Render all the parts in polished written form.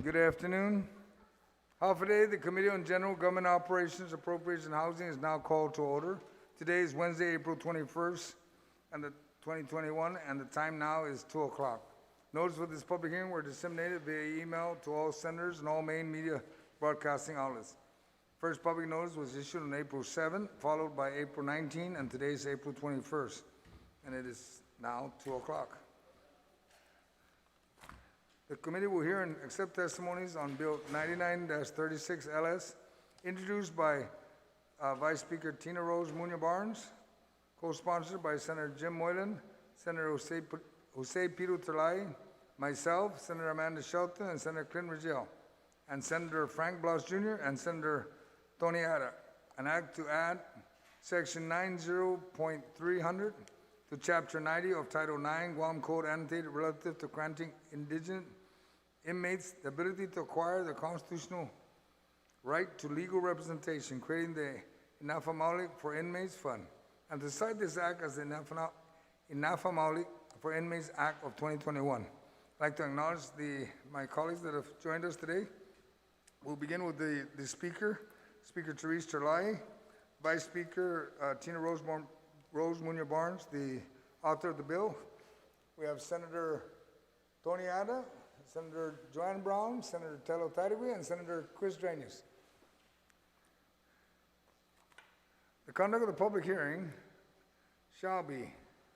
Good afternoon. Half a day, the Committee on General Government Operations, Appropriations, and Housing is now called to order. Today is Wednesday, April 21st, and 2021, and the time now is 2 o'clock. Notice for this public hearing were disseminated via email to all senators and all main media broadcasting outlets. First public notice was issued on April 7th, followed by April 19th, and today is April 21st, and it is now 2 o'clock. The committee will hear and accept testimonies on Bill 99-36 LS, introduced by Vice Speaker Tina Rose Muña Barnes, co-sponsored by Senator Jim Moylan, Senator Jose Pedo Terlaje, myself, Senator Amanda Shelton, and Senator Clynton Ridgell, and Senator Frank Blas Jr. and Senator Tony Ada. An act to add Section 90.300 to Chapter 90 of Title 9 Guam Code annotated relative to granting indigent inmates the ability to acquire the constitutional right to legal representation, creating the INAFA'MAOLEK for Inmates Fund, and to cite this act as the INAFA'MAOLEK for Inmates Act of 2021. I'd like to acknowledge my colleagues that have joined us today. We'll begin with the Speaker, Speaker Therese Terlaje, Vice Speaker Tina Rose Muña Barnes, the author of the bill. We have Senator Tony Ada, Senator Joanne Brown, Senator Telo, Taitague, and Senator Chris Drainus. The conduct of the public hearing shall be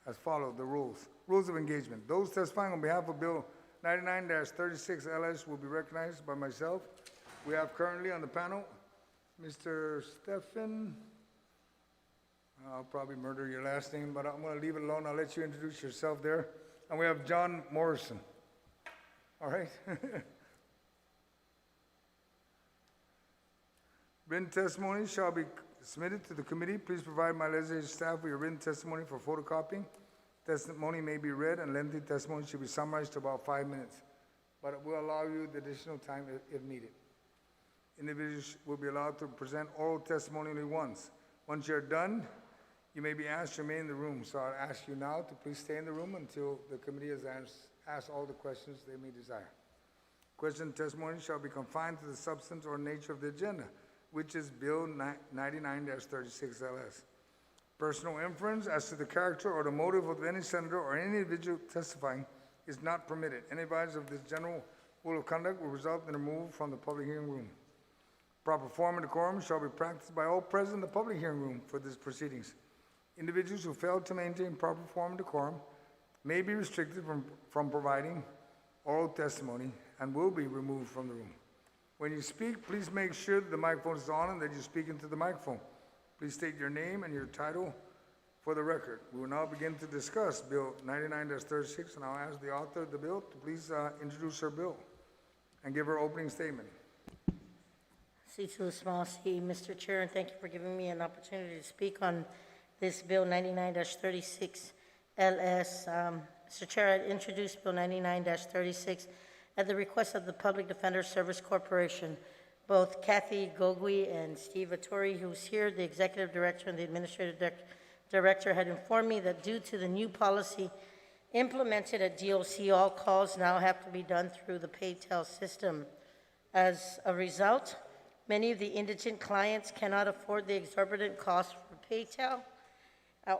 as follows, the rules. Rules of engagement. Those testifying on behalf of Bill 99-36 LS will be recognized by myself. We have currently on the panel Mr. Stephen, I'll probably murder your last name, but I'm going to leave it alone. I'll let you introduce yourself there. And we have John Morrison. All right. Written testimony shall be submitted to the committee. Please provide my legislative staff with your written testimony for photocopying. Testimony may be read, and lengthy testimony should be summarized to about 5 minutes, but it will allow you the additional time if needed. Individuals will be allowed to present oral testimony only once. Once you're done, you may be asked to remain in the room. So I'll ask you now to please stay in the room until the committee has asked all the questions they may desire. Question and testimony shall be confined to the substance or nature of the agenda, which is Bill 99-36 LS. Personal inference as to the character or the motive of any senator or any individual testifying is not permitted. Any violation of this general rule of conduct will result in removal from the public hearing room. Proper form and decorum shall be practiced by all present in the public hearing room for these proceedings. Individuals who fail to maintain proper form and decorum may be restricted from providing oral testimony and will be removed from the room. When you speak, please make sure that the microphone is on and that you speak into the microphone. Please state your name and your title for the record. We will now begin to discuss Bill 99-36, and I'll ask the author of the bill to please introduce her bill and give her opening statement. C to the small c, Mr. Chair, and thank you for giving me an opportunity to speak on this Bill 99-36 LS. Mr. Chair, I introduced Bill 99-36 at the request of the Public Defender Service Corporation. Both Kathy Gogui and Steve Atturi, who's here, the Executive Director and the Administrative Director, had informed me that due to the new policy implemented at DOC, all calls now have to be done through the PayTel system. As a result, many of the indigent clients cannot afford the exorbitant cost for PayTel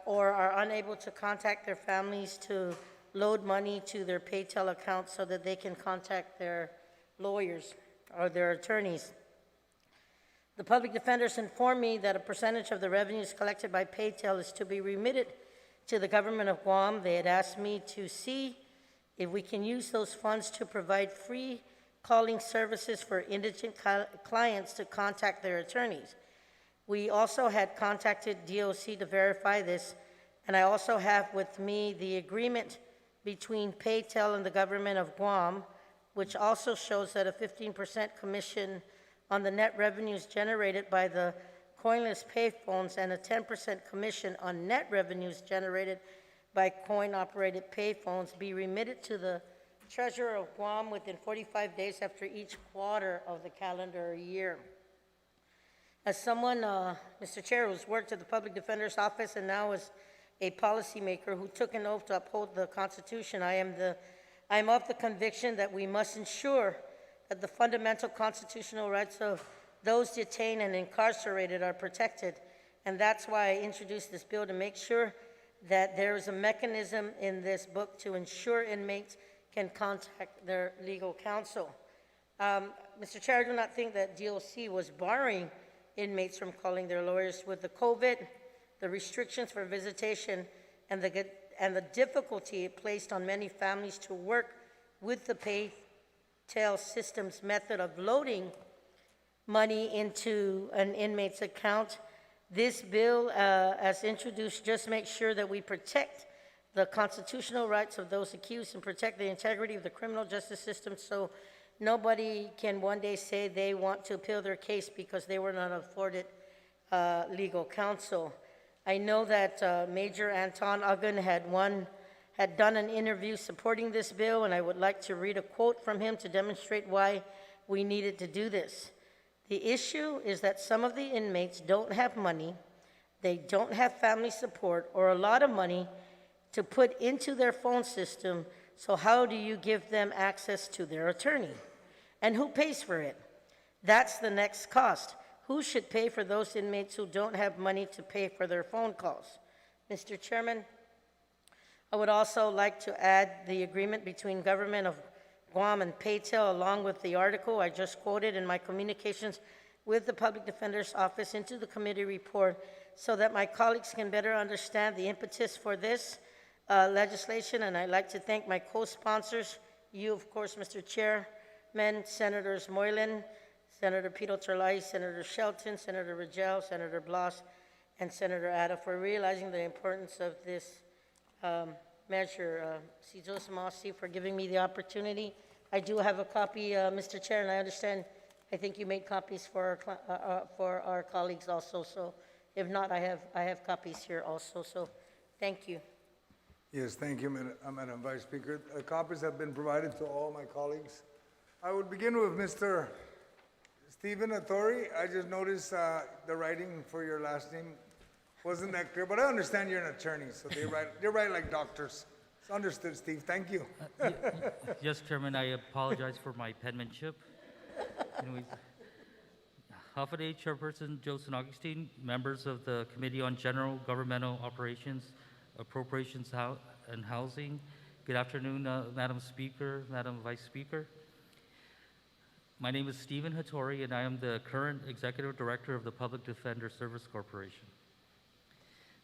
or are unable to contact their families to load money to their PayTel account so that they can contact their lawyers or their attorneys. The public defenders informed me that a percentage of the revenues collected by PayTel is to be remitted to the government of Guam. They had asked me to see if we can use those funds to provide free calling services for indigent clients to contact their attorneys. We also had contacted DOC to verify this, and I also have with me the agreement between PayTel and the government of Guam, which also shows that a 15% commission on the net revenues generated by the coinless payphones and a 10% commission on net revenues generated by coin-operated payphones be remitted to the Treasurer of Guam within 45 days after each quarter of the calendar year. As someone, Mr. Chair, who's worked at the Public Defender's Office and now is a policymaker who took an oath to uphold the Constitution, I am of the conviction that we must ensure that the fundamental constitutional rights of those detained and incarcerated are protected. And that's why I introduced this bill, to make sure that there is a mechanism in this book to ensure inmates can contact their legal counsel. Mr. Chair, I do not think that DOC was barring inmates from calling their lawyers. With the COVID, the restrictions for visitation, and the difficulty it placed on many families to work with the pay-tail system's method of loading money into an inmate's account, this bill, as introduced, just makes sure that we protect the constitutional rights of those accused and protect the integrity of the criminal justice system, so nobody can one day say they want to appeal their case because they were not afforded legal counsel. I know that Major Anton Uggan had done an interview supporting this bill, and I would like to read a quote from him to demonstrate why we needed to do this. The issue is that some of the inmates don't have money, they don't have family support, or a lot of money to put into their phone system, so how do you give them access to their attorney? And who pays for it? That's the next cost. Who should pay for those inmates who don't have money to pay for their phone calls? Mr. Chairman, I would also like to add the agreement between government of Guam and Paytel, along with the article I just quoted in my communications with the Public Defender's Office into the committee report, so that my colleagues can better understand the impetus for this legislation. And I'd like to thank my co-sponsors, you, of course, Mr. Chairman, Senators Moylan, Senator Pedo, Terlaje, Senator Shelton, Senator Ridgell, Senator Blas, and Senator Ada, for realizing the importance of this measure. For giving me the opportunity. I do have a copy, Mr. Chair, and I understand, I think you made copies for our colleagues also, so if not, I have copies here also, so thank you. Yes, thank you, Madam Vice Speaker. Copies have been provided to all my colleagues. I would begin with Mr. Stephen Atori. I just noticed the writing for your last name wasn't that clear, but I understand you're an attorney, so they write like doctors. It's understood, Steve. Thank you. Yes, Chairman, I apologize for my penmanship. Anyways, Half-a-Day Chairperson Joseph Agustin, members of the Committee on General Governmental Operations, Appropriations and Housing. Good afternoon, Madam Speaker, Madam Vice Speaker. My name is Stephen Hattori, and I am the current Executive Director of the Public Defender Service Corporation.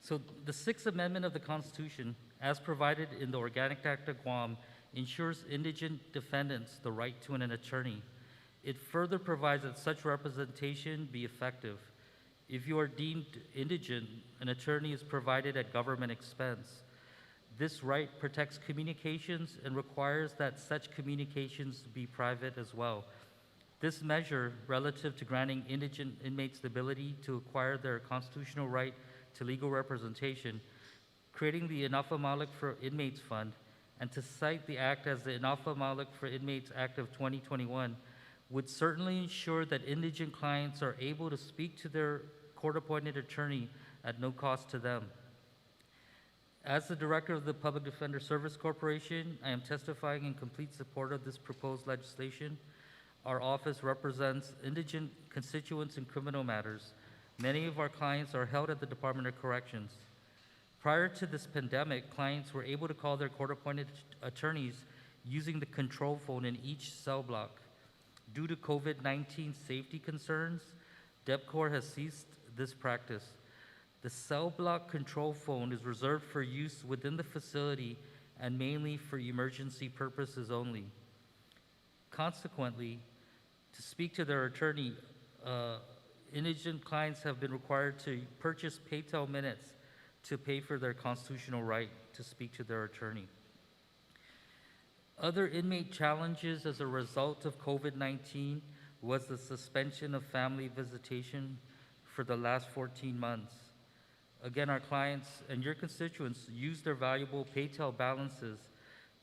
So the Sixth Amendment of the Constitution, as provided in the Organic Act of Guam, ensures indigent defendants the right to an attorney. It further provides that such representation be effective. If you are deemed indigent, an attorney is provided at government expense. This right protects communications and requires that such communications be private as well. This measure, relative to granting indigent inmates the ability to acquire their constitutional right to legal representation, creating the INAFA'MAOLEK for Inmates Fund, and to cite the act as the INAFA'MAOLEK for Inmates Act of 2021, would certainly ensure that indigent clients are able to speak to their court-appointed attorney at no cost to them. As the Director of the Public Defender Service Corporation, I am testifying in complete support of this proposed legislation. Our office represents indigent constituents in criminal matters. Many of our clients are held at the Department of Corrections. Prior to this pandemic, clients were able to call their court-appointed attorneys using the control phone in each cell block. Due to COVID-19 safety concerns, DEPCOR has ceased this practice. The cell block control phone is reserved for use within the facility and mainly for emergency purposes only. Consequently, to speak to their attorney, indigent clients have been required to purchase Paytel minutes to pay for their constitutional right to speak to their attorney. Other inmate challenges as a result of COVID-19 was the suspension of family visitation for the last 14 months. Again, our clients and your constituents use their valuable Paytel balances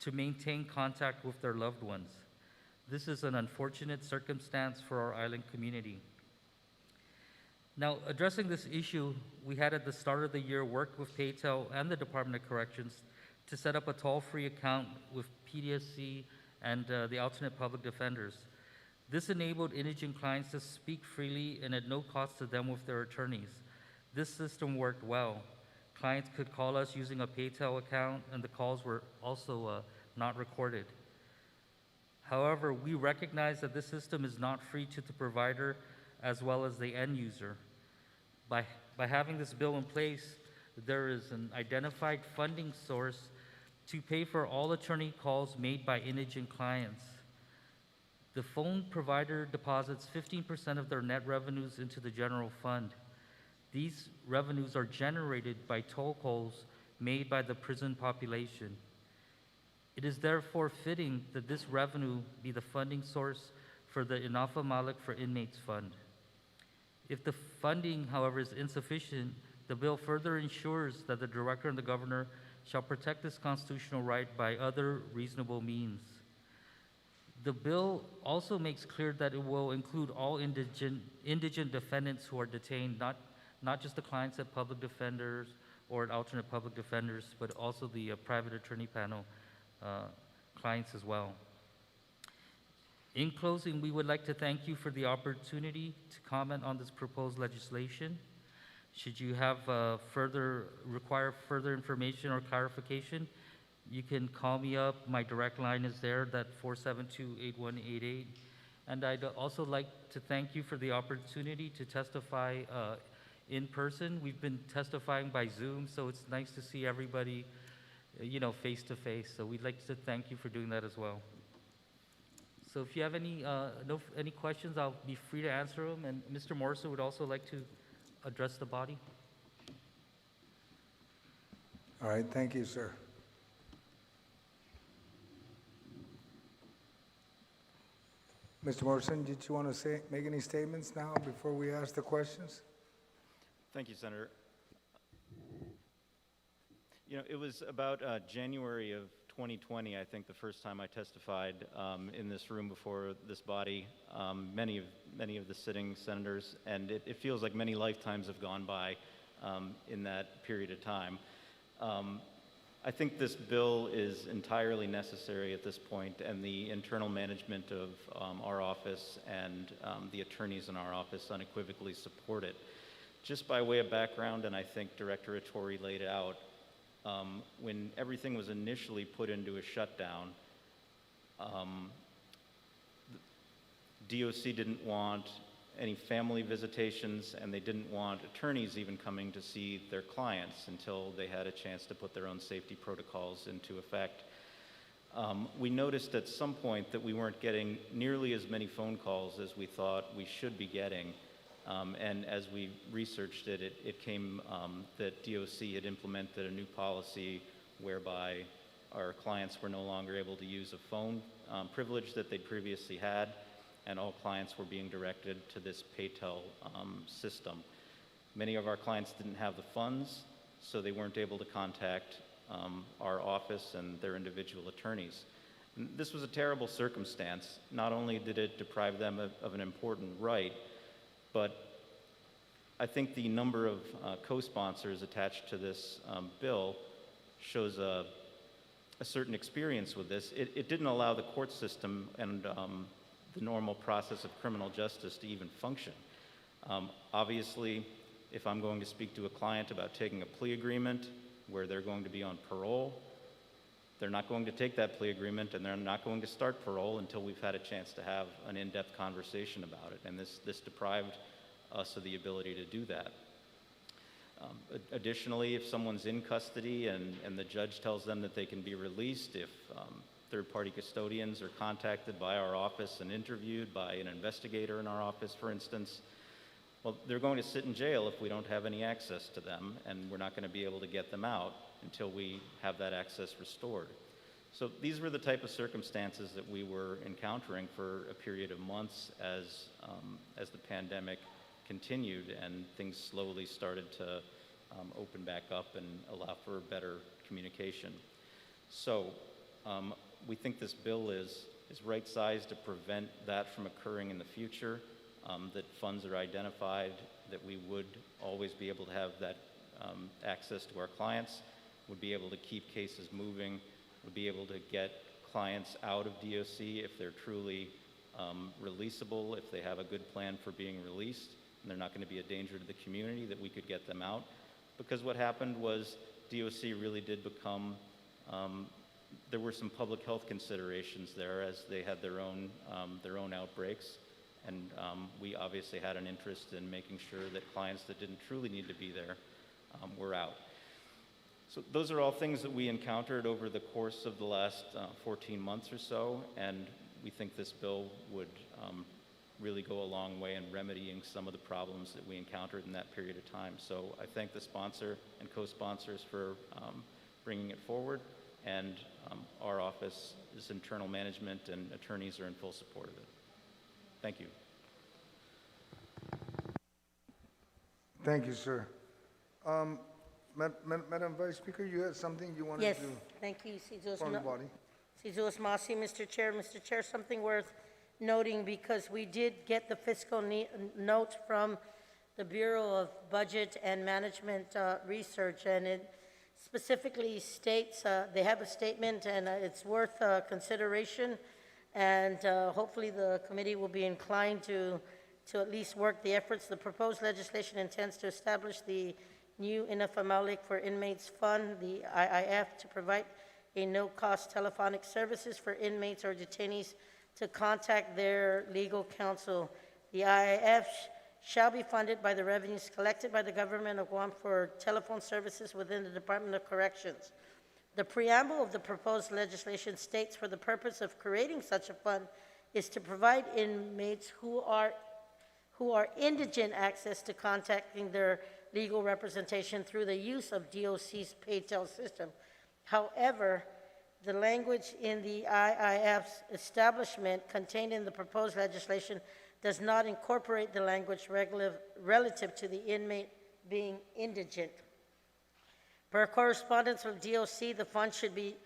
to maintain contact with their loved ones. This is an unfortunate circumstance for our island community. Now, addressing this issue, we had at the start of the year worked with Paytel and the Department of Corrections to set up a toll-free account with PDSC and the alternate public defenders. This enabled indigent clients to speak freely and at no cost to them with their attorneys. This system worked well. Clients could call us using a PayTel account, and the calls were also not recorded. However, we recognize that this system is not free to the provider as well as the end user. By having this bill in place, there is an identified funding source to pay for all attorney calls made by indigent clients. The phone provider deposits 15% of their net revenues into the general fund. These revenues are generated by toll calls made by the prison population. It is therefore fitting that this revenue be the funding source for the INAFA'MAOLEK for Inmates Fund. If the funding, however, is insufficient, the bill further ensures that the Director and the Governor shall protect this constitutional right by other reasonable means. The bill also makes clear that it will include all indigent defendants who are detained, not just the clients at public defenders or at alternate public defenders, but also the private attorney panel clients as well. In closing, we would like to thank you for the opportunity to comment on this proposed legislation. Should you have require further information or clarification, you can call me up. My direct line is there, that 472-8188. And I'd also like to thank you for the opportunity to testify in person. We've been testifying by Zoom, so it's nice to see everybody, face to face. So we'd like to thank you for doing that as well. So if you have any questions, I'll be free to answer them. And Mr. Morrison would also like to address the body. All right, thank you, sir. Mr. Morrison, did you want to make any statements now before we ask the questions? Thank you, Senator. It was about January of 2020, I think, the first time I testified in this room before this body, many of the sitting senators, and it feels like many lifetimes have gone by in that period of time. I think this bill is entirely necessary at this point, and the internal management of our office and the attorneys in our office unequivocally support it. Just by way of background, and I think Director Ettore laid out, when everything was initially put into a shutdown, DOC didn't want any family visitations, and they didn't want attorneys even coming to see their clients until they had a chance to put their own safety protocols into effect. We noticed at some point that we weren't getting nearly as many phone calls as we thought we should be getting. And as we researched it, it came that DOC had implemented a new policy whereby our clients were no longer able to use a phone privilege that they'd previously had, and all clients were being directed to this PayTel system. Many of our clients didn't have the funds, so they weren't able to contact our office and their individual attorneys. And this was a terrible circumstance. Not only did it deprive them of an important right, but I think the number of co-sponsors attached to this bill shows a certain experience with this. It didn't allow the court system and the normal process of criminal justice to even function. Obviously, if I'm going to speak to a client about taking a plea agreement where they're going to be on parole, they're not going to take that plea agreement, and they're not going to start parole until we've had a chance to have an in-depth conversation about it. And this deprived us of the ability to do that. Additionally, if someone's in custody and the judge tells them that they can be released, if third-party custodians are contacted by our office and interviewed by an investigator in our office, for instance, well, they're going to sit in jail if we don't have any access to them, and we're not going to be able to get them out until we have that access restored. So these were the type of circumstances that we were encountering for a period of months as the pandemic continued and things slowly started to open back up and allow for better communication. So we think this bill is right-sized to prevent that from occurring in the future, that funds are identified, that we would always be able to have that access to our clients, would be able to keep cases moving, would be able to get clients out of DOC if they're truly releasable if they have a good plan for being released, and they're not going to be a danger to the community, that we could get them out. Because what happened was DOC really did become, there were some public health considerations there as they had their own outbreaks. And we obviously had an interest in making sure that clients that didn't truly need to be there were out. So those are all things that we encountered over the course of the last 14 months or so, and we think this bill would really go a long way in remedying some of the problems that we encountered in that period of time. So I thank the sponsor and co-sponsors for bringing it forward, and our office's internal management and attorneys are in full support of it. Thank you. Thank you, sir. Madam Vice Speaker, you had something you wanted Yes, to thank you, inform the body? Cizos Masi, Mr. Chair. Mr. Chair, something worth noting, because we did get the fiscal note from the Bureau of Budget and Management Research, and it specifically states, they have a statement, and it's worth consideration, and hopefully the committee will be inclined to at least work the efforts. The proposed legislation intends to establish the new INAFA'MAOLEK for Inmates Fund, the IIF, to provide a no-cost telephonic services for inmates or detainees to contact their legal counsel. The IIF shall be funded by the revenues collected by the government of Guam for telephone services within the Department of Corrections. The preamble of the proposed legislation states, for the purpose of creating such a fund is to provide inmates who are indigent access to contacting their legal representation through the use of DOC's PayTel system. However, the language in the IIF's establishment contained in the proposed legislation does not incorporate the language relative to the inmate being indigent. Per correspondence with DOC, the fund should be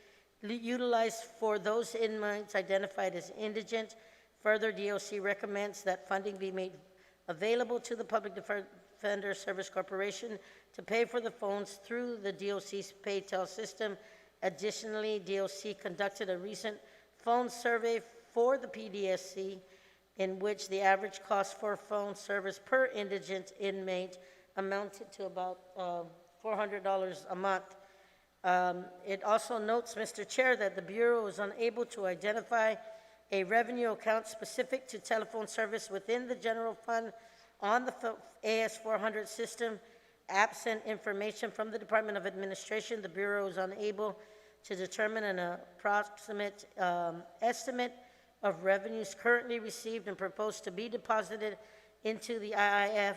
utilized for those inmates identified as indigent. Further, DOC recommends that funding be made available to the Public Defender Service Corporation to pay for the phones through the DOC's PayTel system. Additionally, DOC conducted a recent phone survey for the PDSC in which the average cost for phone service per indigent inmate amounted to about $400 a month. It also notes, Mr. Chair, that the Bureau is unable to identify a revenue account specific to telephone service within the general fund on the AS400 system. Absent information from the Department of Administration, the Bureau is unable to determine an approximate estimate of revenues currently received and proposed to be deposited into the IIF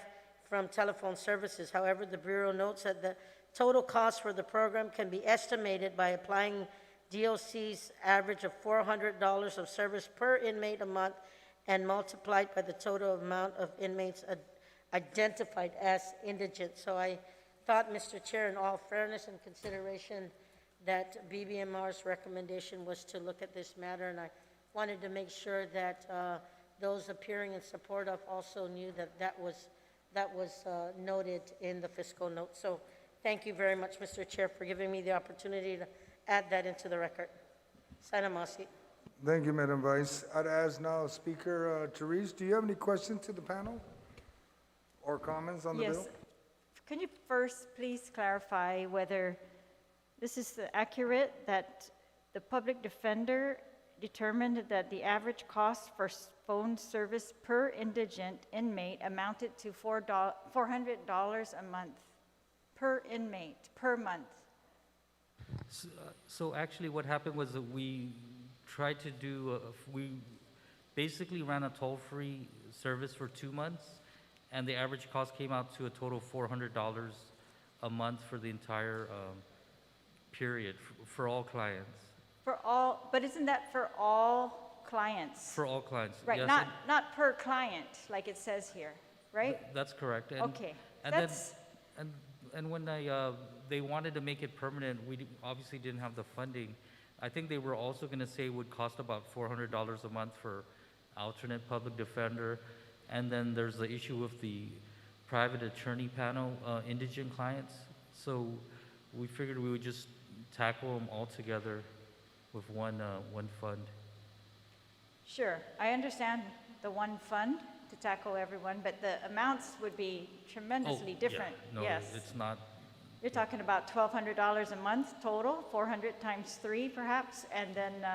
from telephone services. However, the Bureau notes that the total cost for the program can be estimated by applying DOC's average of $400 of service per inmate a month and multiplied by the total amount of inmates identified as indigent. So I thought, Mr. Chair, in all fairness and consideration, that BBMR's recommendation was to look at this matter, and I wanted to make sure that those appearing in support of also knew that that was noted in the fiscal note. So thank you very much, Mr. Chair, for giving me the opportunity to add that into the record. Sana Masi. Thank you, Madam Vice. I'd ask now Speaker Therese, do you have any questions to the panel or comments on the bill? Yes. Can you first please clarify whether this is accurate that the public defender determined that the average cost for phone service per indigent inmate amounted to $400 a month per inmate per month? So actually what happened was that we tried to do, we basically ran a toll-free service for 2 months, and the average cost came out to a total of $400 a month for the entire period for all clients. For all, but isn't that for all clients? For all clients, Right, yes. not per client, like it says here, right? That's correct. And, Okay, And that's, then, and when they wanted to make it permanent, we obviously didn't have the funding. I think they were also going to say it would cost about $400 a month for alternate public defender. And then there's the issue with the private attorney panel, indigent clients. So we figured we would just tackle them all together with one fund. Sure, I understand the one fund to tackle everyone, but the amounts would be tremendously different. No, Yes. it's not. You're talking about $1,200 a month total, 400 times 3 perhaps, and then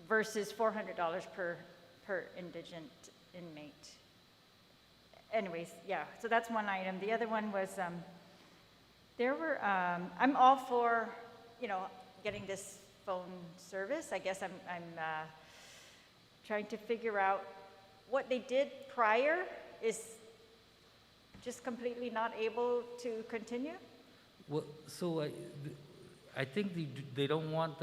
versus $400 per indigent inmate. Anyways, yeah, so that's one item. The other one was, I'm all for, getting this phone service. I guess I'm trying to figure out what they did prior is just completely not able to continue? Well, so I think they don't want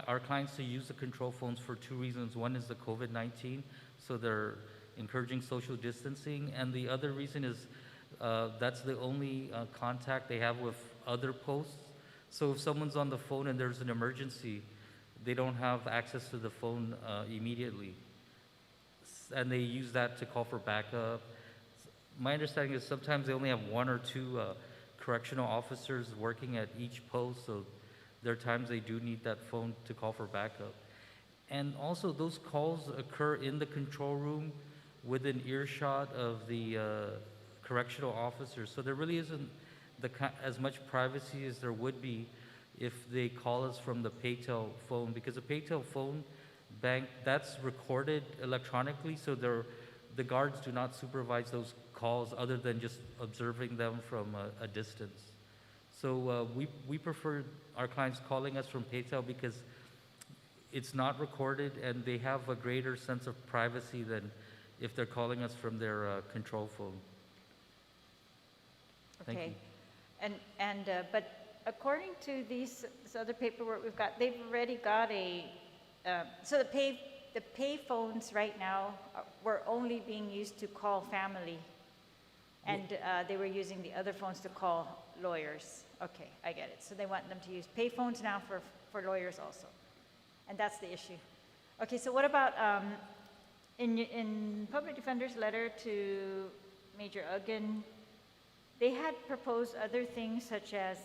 our clients to use the control phones for two reasons. One is the COVID-19, so they're encouraging social distancing, and the other reason is that's the only contact they have with other posts. So if someone's on the phone and there's an emergency, they don't have access to the phone immediately, and they use that to call for backup. My understanding is sometimes they only have one or two correctional officers working at each post, so there are times they do need that phone to call for backup. And also, those calls occur in the control room within earshot of the correctional officers, so there really isn't as much privacy as there would be if they call us from the Pedo phone, because the Pedo phone bank, that's recorded electronically, so the guards do not supervise those calls other than just observing them from a distance. So we prefer our clients calling us from Pedo because it's not recorded and they have a greater sense of privacy than if they're calling us from their control phone. Thank Okay. you. But according to this other paperwork we've got, they've already got so the pay phones right now were only being used to call family, and they were using the other phones to call lawyers. Okay, I get it. So they want them to use pay phones now for lawyers also, and that's the issue. Okay, so what about in Public Defender's letter to Major Uggan, they had proposed other things such as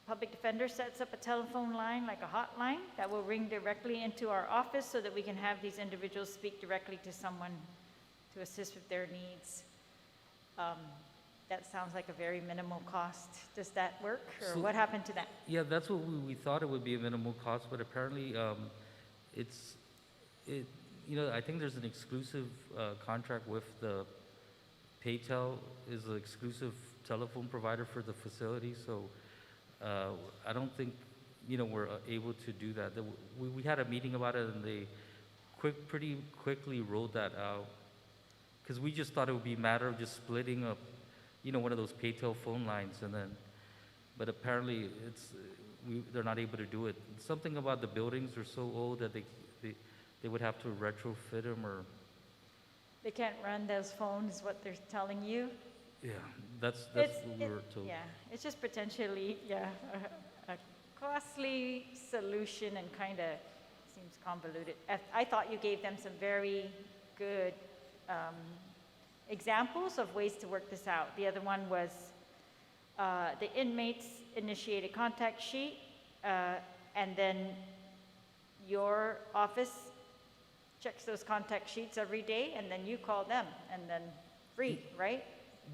Public Defender sets up a telephone line, like a hotline, that will ring directly into our office so that we can have these individuals speak directly to someone to assist with their needs. That sounds like a very minimal cost. Does that work, or So- what happened to that? Yeah, that's what we thought it would be a minimal cost, but apparently I think there's an exclusive contract with the Paytel is the exclusive telephone provider for the facility, so I don't think we're able to do that. We had a meeting about it, and they pretty quickly rolled that out, because we just thought it would be a matter of just splitting up one of those Paytel phone lines, but apparently they're not able to do it. Something about the buildings are so old that they would have to retrofit them, or They can't run those phones, what they're telling you? yeah, that's what we were told. Yeah, it's just potentially, a costly solution and kind of seems convoluted. I thought you gave them some very good examples of ways to work this out. The other one was the inmates initiate a contact sheet, and then your office checks those contact sheets every day, and then you call them, and then free, right?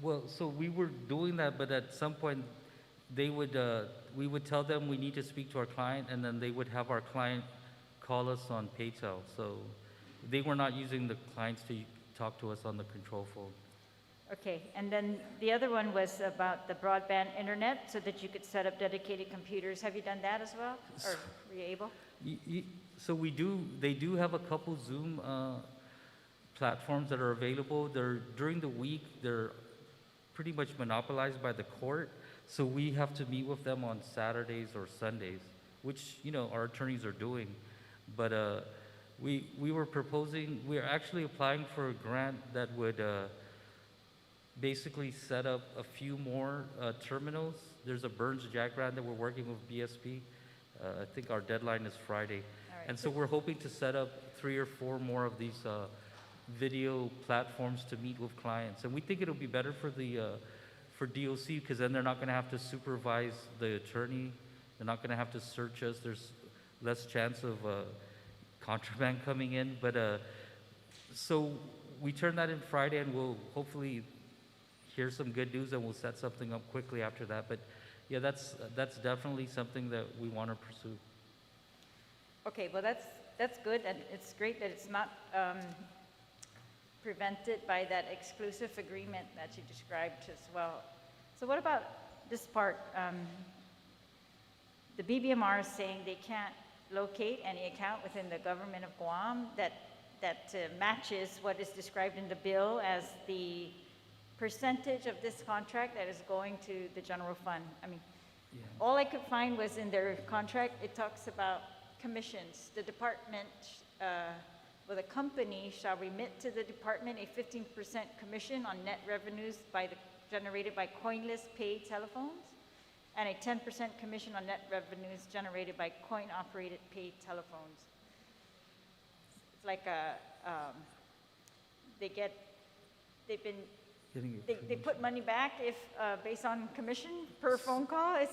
Well, so we were doing that, but at some point, we would tell them we need to speak to our client, and then they would have our client call us on Paytel. So they were not using the clients to talk to us on the control phone. Okay, and then the other one was about the broadband internet, so that you could set up dedicated computers. Have you done that as well, or were you able? So they do have a couple Zoom platforms that are available. During the week, they're pretty much monopolized by the court, so we have to meet with them on Saturdays or Sundays, which, our attorneys are doing. But we're actually applying for a grant that would basically set up a few more terminals. There's a Burns Jack grant that we're working with BSP. I think our deadline is Friday. All right. And so we're hoping to set up 3 or 4 more of these video platforms to meet with clients. And we think it'll be better for for DOC, because then they're not going to have to supervise the attorney. They're not going to have to search us. less chance of contraband coming in. But so we turned that in Friday, and we'll hopefully hear some good news, and we'll set something up quickly after that. But yeah, that's definitely something that we want to pursue. Okay, well, that's good, and it's great that it's not prevented by that exclusive agreement that you described as well. So what about this part? The BBMR is saying they can't locate any account within the government of Guam that matches what is described in the bill as the percentage of this contract that is going to the general fund. I mean, Yeah. all I could find was in their contract, it talks about commissions. The department, well, the company shall remit to the department a 15% commission on net revenues generated by coinless paid telephones, and a 10% commission on net revenues generated by coin-operated paid telephones. It's like they put money back if based on commission per phone call.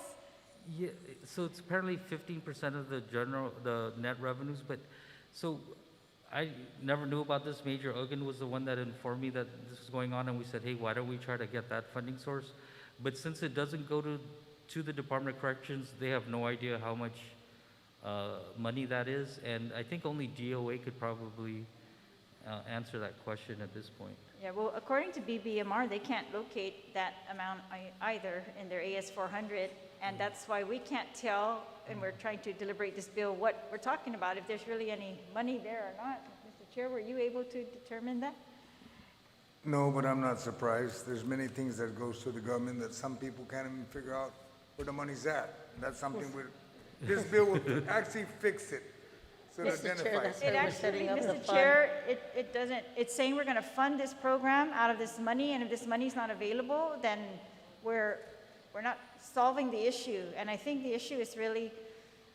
Yeah, so it's apparently 15% of the net revenues, but so I never knew about this. Major Ogun was the one that informed me that this was going on, and we said, hey, why don't we try to get that funding source? But since it doesn't go to the Department of Corrections, they have no idea how much money that is, and I think only DOA could probably answer that question at this point. Yeah, well, according to BBMR, they can't locate that amount either in their AS-400, and that's why we can't tell, and we're trying to deliberate this bill, what we're talking about, if there's really any money there or not. Mr. Chair, were you able to determine that? No, but I'm not surprised. There's many things that goes to the government that some people can't even figure out where the money's at. That's something this bill will actually fix it. So to Mr. Chair, identify. that's it. why It we're actually, setting up the Mr. fund. Chair, it doesn't, it's saying we're gonna fund this program out of this money, and if this money's not available, then we're not solving the issue. And I think the issue is really,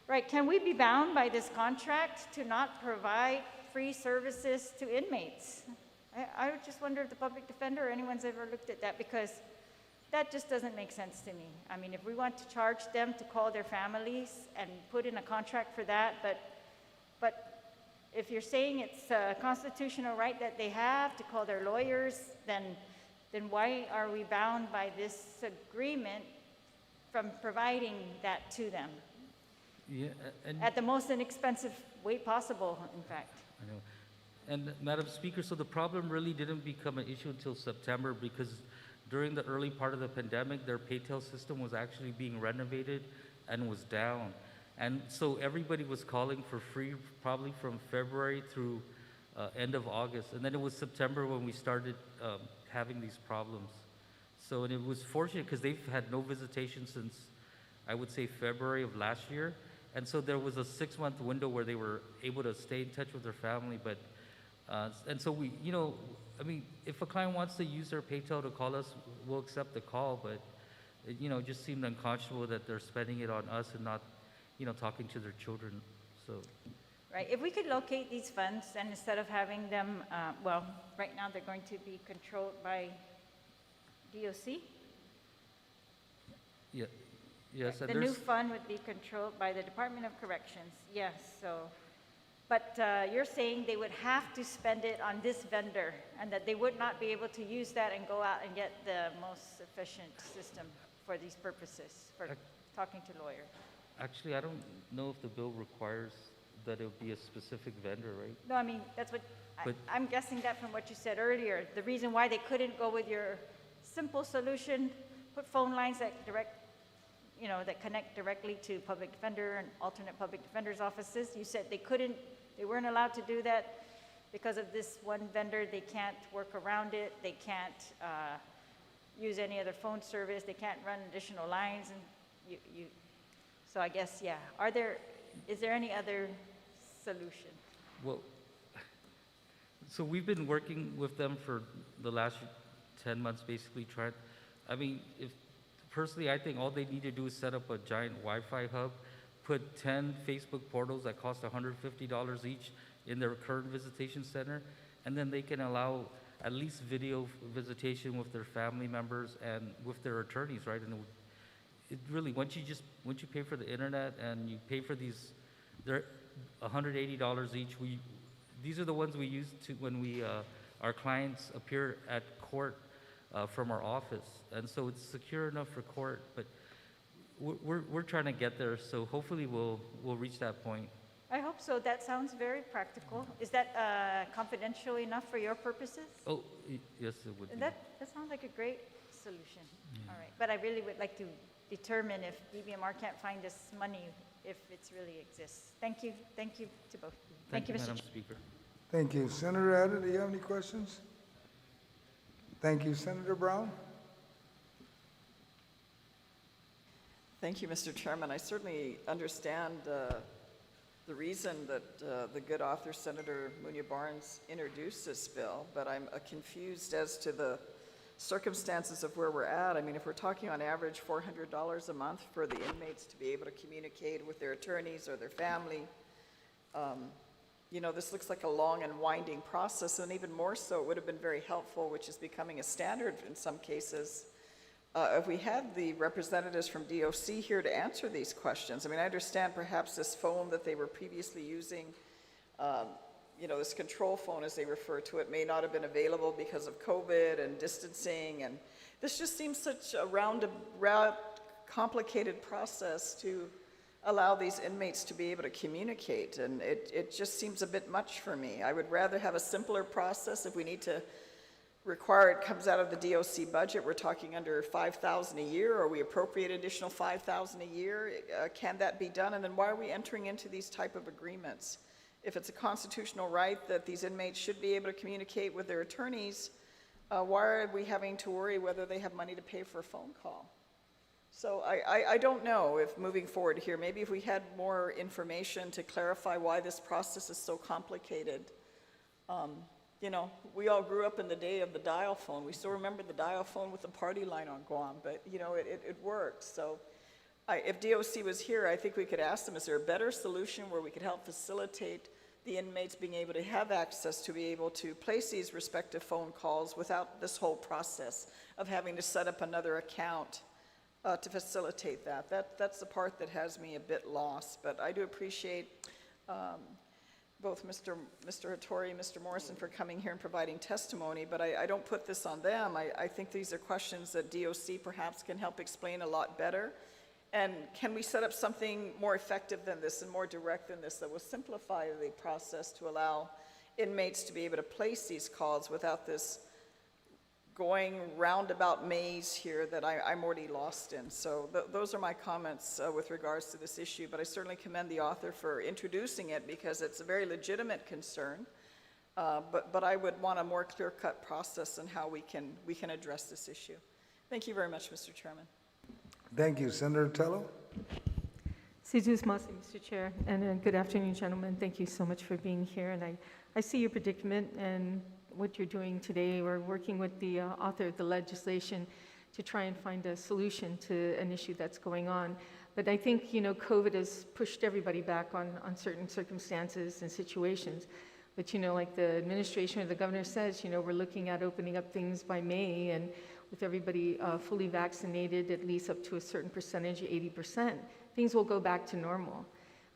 right, can we be bound by this contract to not provide free services to inmates? I would just wonder if the public defender or anyone's ever looked at that, because that just doesn't make sense to me. I mean, if we want to charge them to call their families and put in a contract for that, but if you're saying it's a constitutional right that they have to call their lawyers, then why are we bound by this agreement from providing that to them Yeah, and at the most inexpensive way possible, in fact? I know. And Madam Speaker, so the problem really didn't become an issue until September, because during the early part of the pandemic, their paytel system was actually being renovated and was down. And so everybody was calling for free probably from February through end of August. And then it was September when we started having these problems. So, and it was fortunate because they've had no visitation since, I would say, February of last year. And so there was a 6-month window where they were able to stay in touch with their family. But, and so we, you know, I mean, if a client wants to use their paytel to call us, we'll accept the call. But, you know, it just seemed unconscionable that they're spending it on us and not, you know, talking to their children. So, Right, if we could locate these funds, and instead of having them, well, right now they're going to be controlled by DOC? yeah, yes. And The new there's, fund would be controlled by the Department of Corrections, yes, so. But you're saying they would have to spend it on this vendor, and that they would not be able to use that and go out and get the most efficient system for these purposes, for talking to lawyers? actually, I don't know if the bill requires that it would be a specific vendor, right? No, I mean, that's what, But- I'm guessing that from what you said earlier. The reason why they couldn't go with your simple solution, put phone lines that that connect directly to public defender and alternate public defender's offices. You said they weren't allowed to do that because of this one vendor. They can't work around it. They can't use any other phone service. They can't run additional lines, and so I guess, yeah. Is there any other solution? Well, so we've been working with them for the last 10 months, basically personally, I think all they need to do is set up a giant Wi-Fi hub, put 10 Facebook portals that cost $150 each in their current visitation center, and then they can allow at least video visitation with their family members and with their attorneys, right? And it really, once you pay for the internet and you pay for these they're $180 each. These are the ones we use to when our clients appear at court from our office, and so it's secure enough for court. But we're trying to get there, so hopefully we'll reach that point. I hope so. That sounds very practical. Is that confidential enough for your purposes? Oh, yes, it would be. That sounds like a great solution. All right, but I really would like to determine if DBMR can't find this money, if it really exists. Thank you to both. Thank you, Mr. Madam Chair. Speaker. Thank you. Senator Adder, do you have any questions? Thank you. Senator Brown? Thank you, Mr. Chairman. I certainly understand the reason that the good author, Senator Muña Barnes, introduced this bill, but I'm confused as to the circumstances of where we're at. I mean, if we're talking on average $400 a month for the inmates to be able to communicate with their attorneys or their family, you know, this looks like a long and winding process, and even more so, it would have been very helpful, which is becoming a standard in some cases, if we had the representatives from DOC here to answer these questions. I mean, I understand perhaps this phone that they were previously using, you know, this control phone, as they refer to it, may not have been available because of COVID and distancing, and this just seems such a roundabout, complicated process to allow these inmates to be able to communicate, and it just seems a bit much for me. I would rather have a simpler process. If we need to require it comes out of the DOC budget, we're talking under $5,000 a year, or we appropriate additional $5,000 a year, can that be done? And then why are we entering into these type of agreements? If it's a constitutional right that these inmates should be able to communicate with their attorneys, why are we having to worry whether they have money to pay for a phone call? So I don't know if moving forward here, maybe if we had more information to clarify why this process is so complicated. You know, we all grew up in the day of the dial phone. We still remember the dial phone with the party line on Guam, but you know, it worked. So if DOC was here, I think we could ask them, is there a better solution where we could help facilitate the inmates being able to have access to be able to place these respective phone calls without this whole process of having to set up another account to facilitate that. That's the part that has me a bit lost, but I do appreciate both Mr. Hattori and Mr. Morrison for coming here and providing testimony, but I don't put this on them. I think these are questions that DOC perhaps can help explain a lot better. And can we set up something more effective than this and more direct than this that will simplify the process to allow inmates to be able to place these calls without this going roundabout maze here that I'm already lost in. So those are my comments with regards to this issue, but I certainly commend the author for introducing it because it's a very legitimate concern, but I would want a more clear-cut process on how we can address this issue. Thank you very much, Mr. Chairman. Thank you. Senator Telo? Mr. Chair, and good afternoon, gentlemen. Thank you so much for being here, and I see your predicament and what you're doing today. We're working with the author of the legislation to try and find a solution to an issue that's going on. But I think, you know, COVID has pushed everybody back on certain circumstances and situations. But, you know, like the administration or the governor says, you know, we're looking at opening up things by May, and with everybody fully vaccinated, at least up to a certain percentage, 80%, things will go back to normal.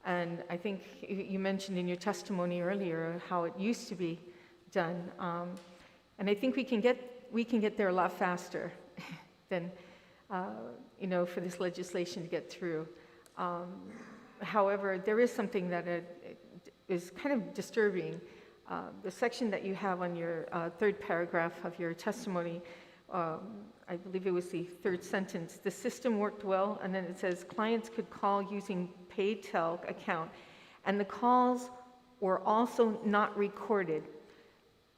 And I think you mentioned in your testimony earlier how it used to be done. And I think we can get there a lot faster than, you know, for this legislation to get through. However, there is something that is kind of disturbing. The section that you have on your third paragraph of your testimony, I believe it was the third sentence, the system worked well, and then it says clients could call using paid tel account, and the calls were also not recorded.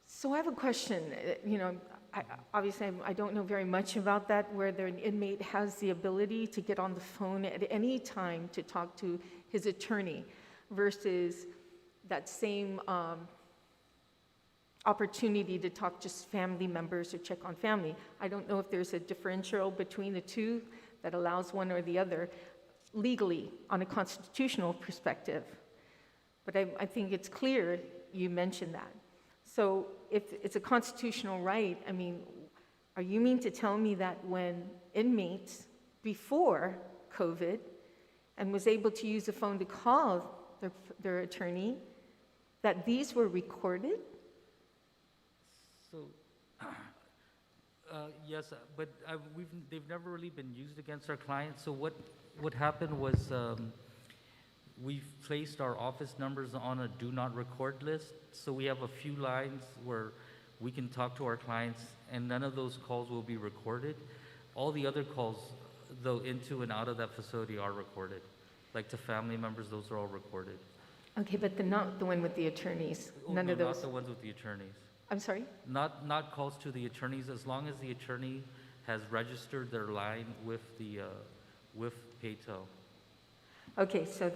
So I have a question. You know, obviously I don't know very much about that, whether an inmate has the ability to get on the phone at any time to talk to his attorney versus that same opportunity to talk just family members or check on family. I don't know if there's a differential between the two that allows one or the other legally on a constitutional perspective. But I think it's clear you mentioned that. So if it's a constitutional right, I mean, are you mean to tell me that when inmates before COVID and was able to use a phone to call their attorney, that these were recorded? So, yes, but they've never really been used against our clients. So what happened was we placed our office numbers on a do not record list. So we have a few lines where we can talk to our clients, and none of those calls will be recorded. All the other calls, though, into and out of that facility are recorded. Like to family members, those are all recorded. Okay, but not the one with the attorneys, Oh, none no, of those? not the ones with the attorneys. I'm sorry? Not calls to the attorneys, as long as the attorney has registered their line with Pedo. Okay, so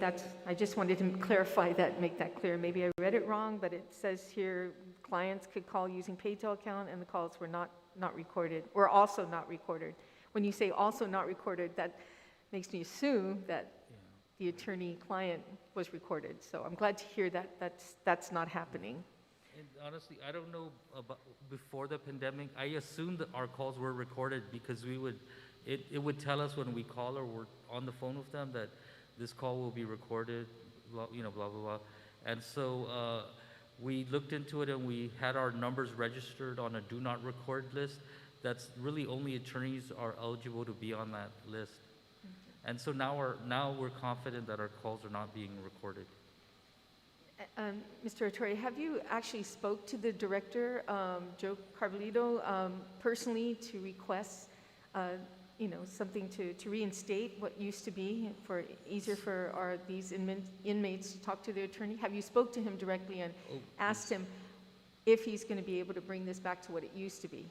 I just wanted to clarify that, make that clear. Maybe I read it wrong, but it says here clients could call using Pedo account and the calls were not recorded, or also not recorded. When you say also not recorded, that makes me assume that the attorney-client was recorded. So I'm glad to hear that that's not happening. And honestly, I don't know about before the pandemic. I assumed that our calls were recorded because it would tell us when we call or we're on the phone with them that this call will be recorded, blah, blah, blah, blah. And so we looked into it and we had our numbers registered on a do not record list. That's really only attorneys are eligible to be on that list. And so now we're confident that our calls are not being recorded. Mr. Ettore, have you actually spoke to the director, Joe Carbolito, personally to request, something to reinstate what used to be easier for these inmates to talk to their attorney? Have you spoke to him directly and asked him if he's going to be able to bring this back to what it used to be?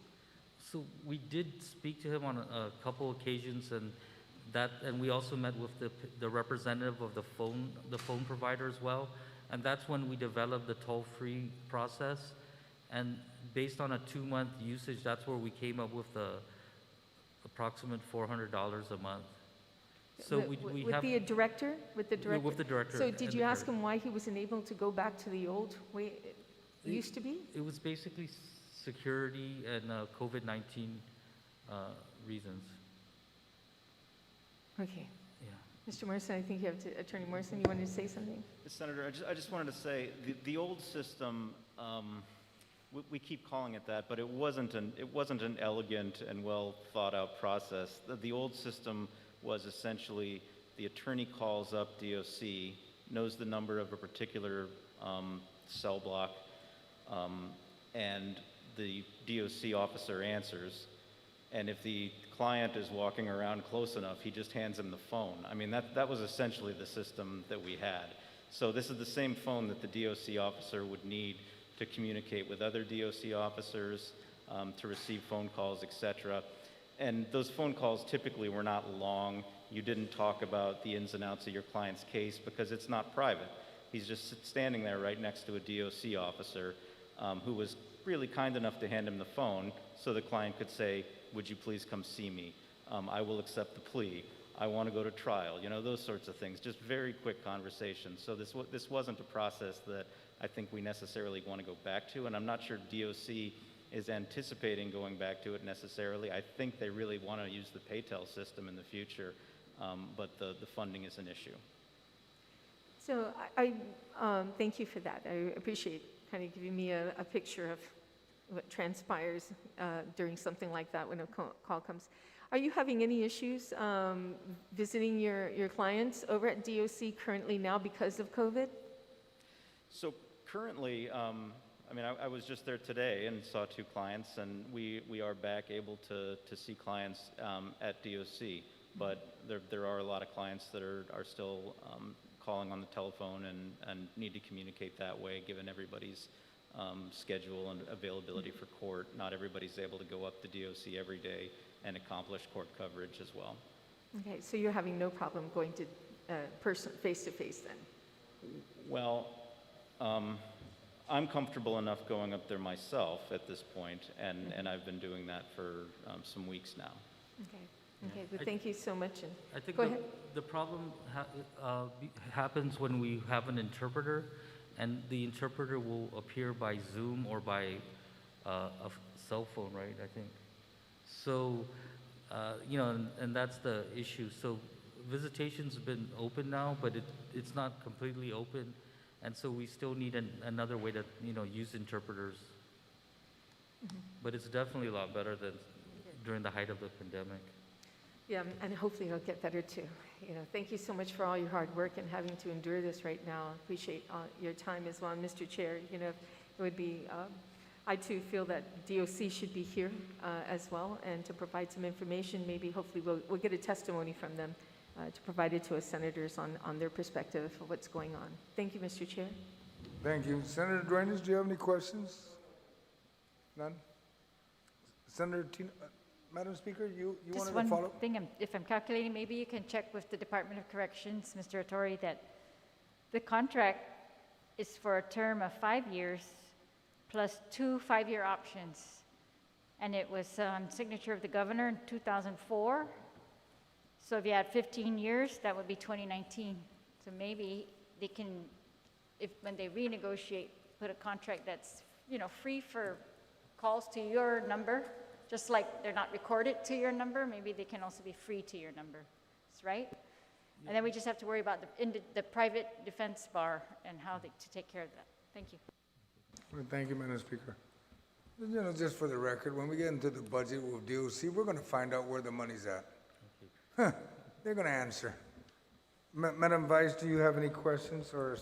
So we did speak to him on a couple occasions, and we also met with the representative of the phone provider as well. And that's when we developed the toll-free process. And based on a 2-month usage, that's where we came up with the approximate $400 a month. So we have... With the director? With the director? With the director. So did and you the ask director. him why he wasn't able to go back to the old way it used to be? It was basically security and COVID-19 reasons. Okay. Yeah. Mr. Morrison, I think you have Attorney Morrison, you wanted to say something? Senator, I just wanted to say, the old system, we keep calling it that, but it wasn't an elegant and well thought out process. The old system was essentially the attorney calls up DOC, knows the number of a particular cell block, and the DOC officer answers. And if the client is walking around close enough, he just hands him the phone. I mean, that was essentially the system that we had. So this is the same phone that the DOC officer would need to communicate with other DOC officers, to receive phone calls, etc. And those phone calls typically were not long. You didn't talk about the ins and outs of your client's case because it's not private. He's just standing there right next to a DOC officer who was really kind enough to hand him the phone so the client could say, would you please come see me? I will accept the plea. I want to go to trial. Those sorts of things, just very quick conversations. So this wasn't a process that I think we necessarily want to go back to, and I'm not sure DOC is anticipating going back to it necessarily. I think they really want to use the PayTel system in the future, but the funding is an issue. So I thank you for that. I appreciate kind of giving me a picture of what transpires during something like that when a call comes. Are you having any issues visiting your clients over at DOC currently now because of COVID? So currently, I was just there today and saw 2 clients, and we are back able to see clients at DOC, but there are a lot of clients that are still calling on the telephone and need to communicate that way given everybody's schedule and availability for court. Not everybody's able to go up to DOC every day and accomplish court coverage as well. Okay, so you're having no problem going to face-to-face then? Well, I'm comfortable enough going up there myself at this point, and I've been doing that for some weeks now. Okay, but thank you so much. And I think go ahead. the problem happens when we have an interpreter, and the interpreter will appear by Zoom or by a cell phone, right, I think. So, and that's the issue. So visitation's been open now, but it's not completely open, and so we still need another way to, use interpreters. But it's definitely a lot better than during the height of the pandemic. Yeah, and hopefully it'll get better too. Thank you so much for all your hard work and having to endure this right now. I appreciate your time as well. And Mr. Chair, it would be, I too feel that DOC should be here as well, and to provide some information. Maybe, hopefully, we'll get a testimony from them to provide it to us senators on their perspective of what's going on. Thank you, Mr. Chair. Thank you. Senator Duenas, do you have any questions? None? Senator Tina, Madam Speaker, you Just wanted to follow? one thing, if I'm calculating, maybe you can check with the Department of Corrections, Mr. Ottori, that the contract is for a term of 5 years plus 2 5-year options. And it was on signature of the governor in 2004. So if you had 15 years, that would be 2019. So maybe they can, when they renegotiate, put a contract that's, free for calls to your number, just like they're not recorded to your number, maybe they can also be free to your number, right? And then we just have to worry about the private defense bar and how to take care of that. Thank you. Well, thank you, Madam Speaker. Just for the record, when we get into the budget with DOC, we're going to find out where the money's at. They're going to answer. Madam Vice, do you have any questions or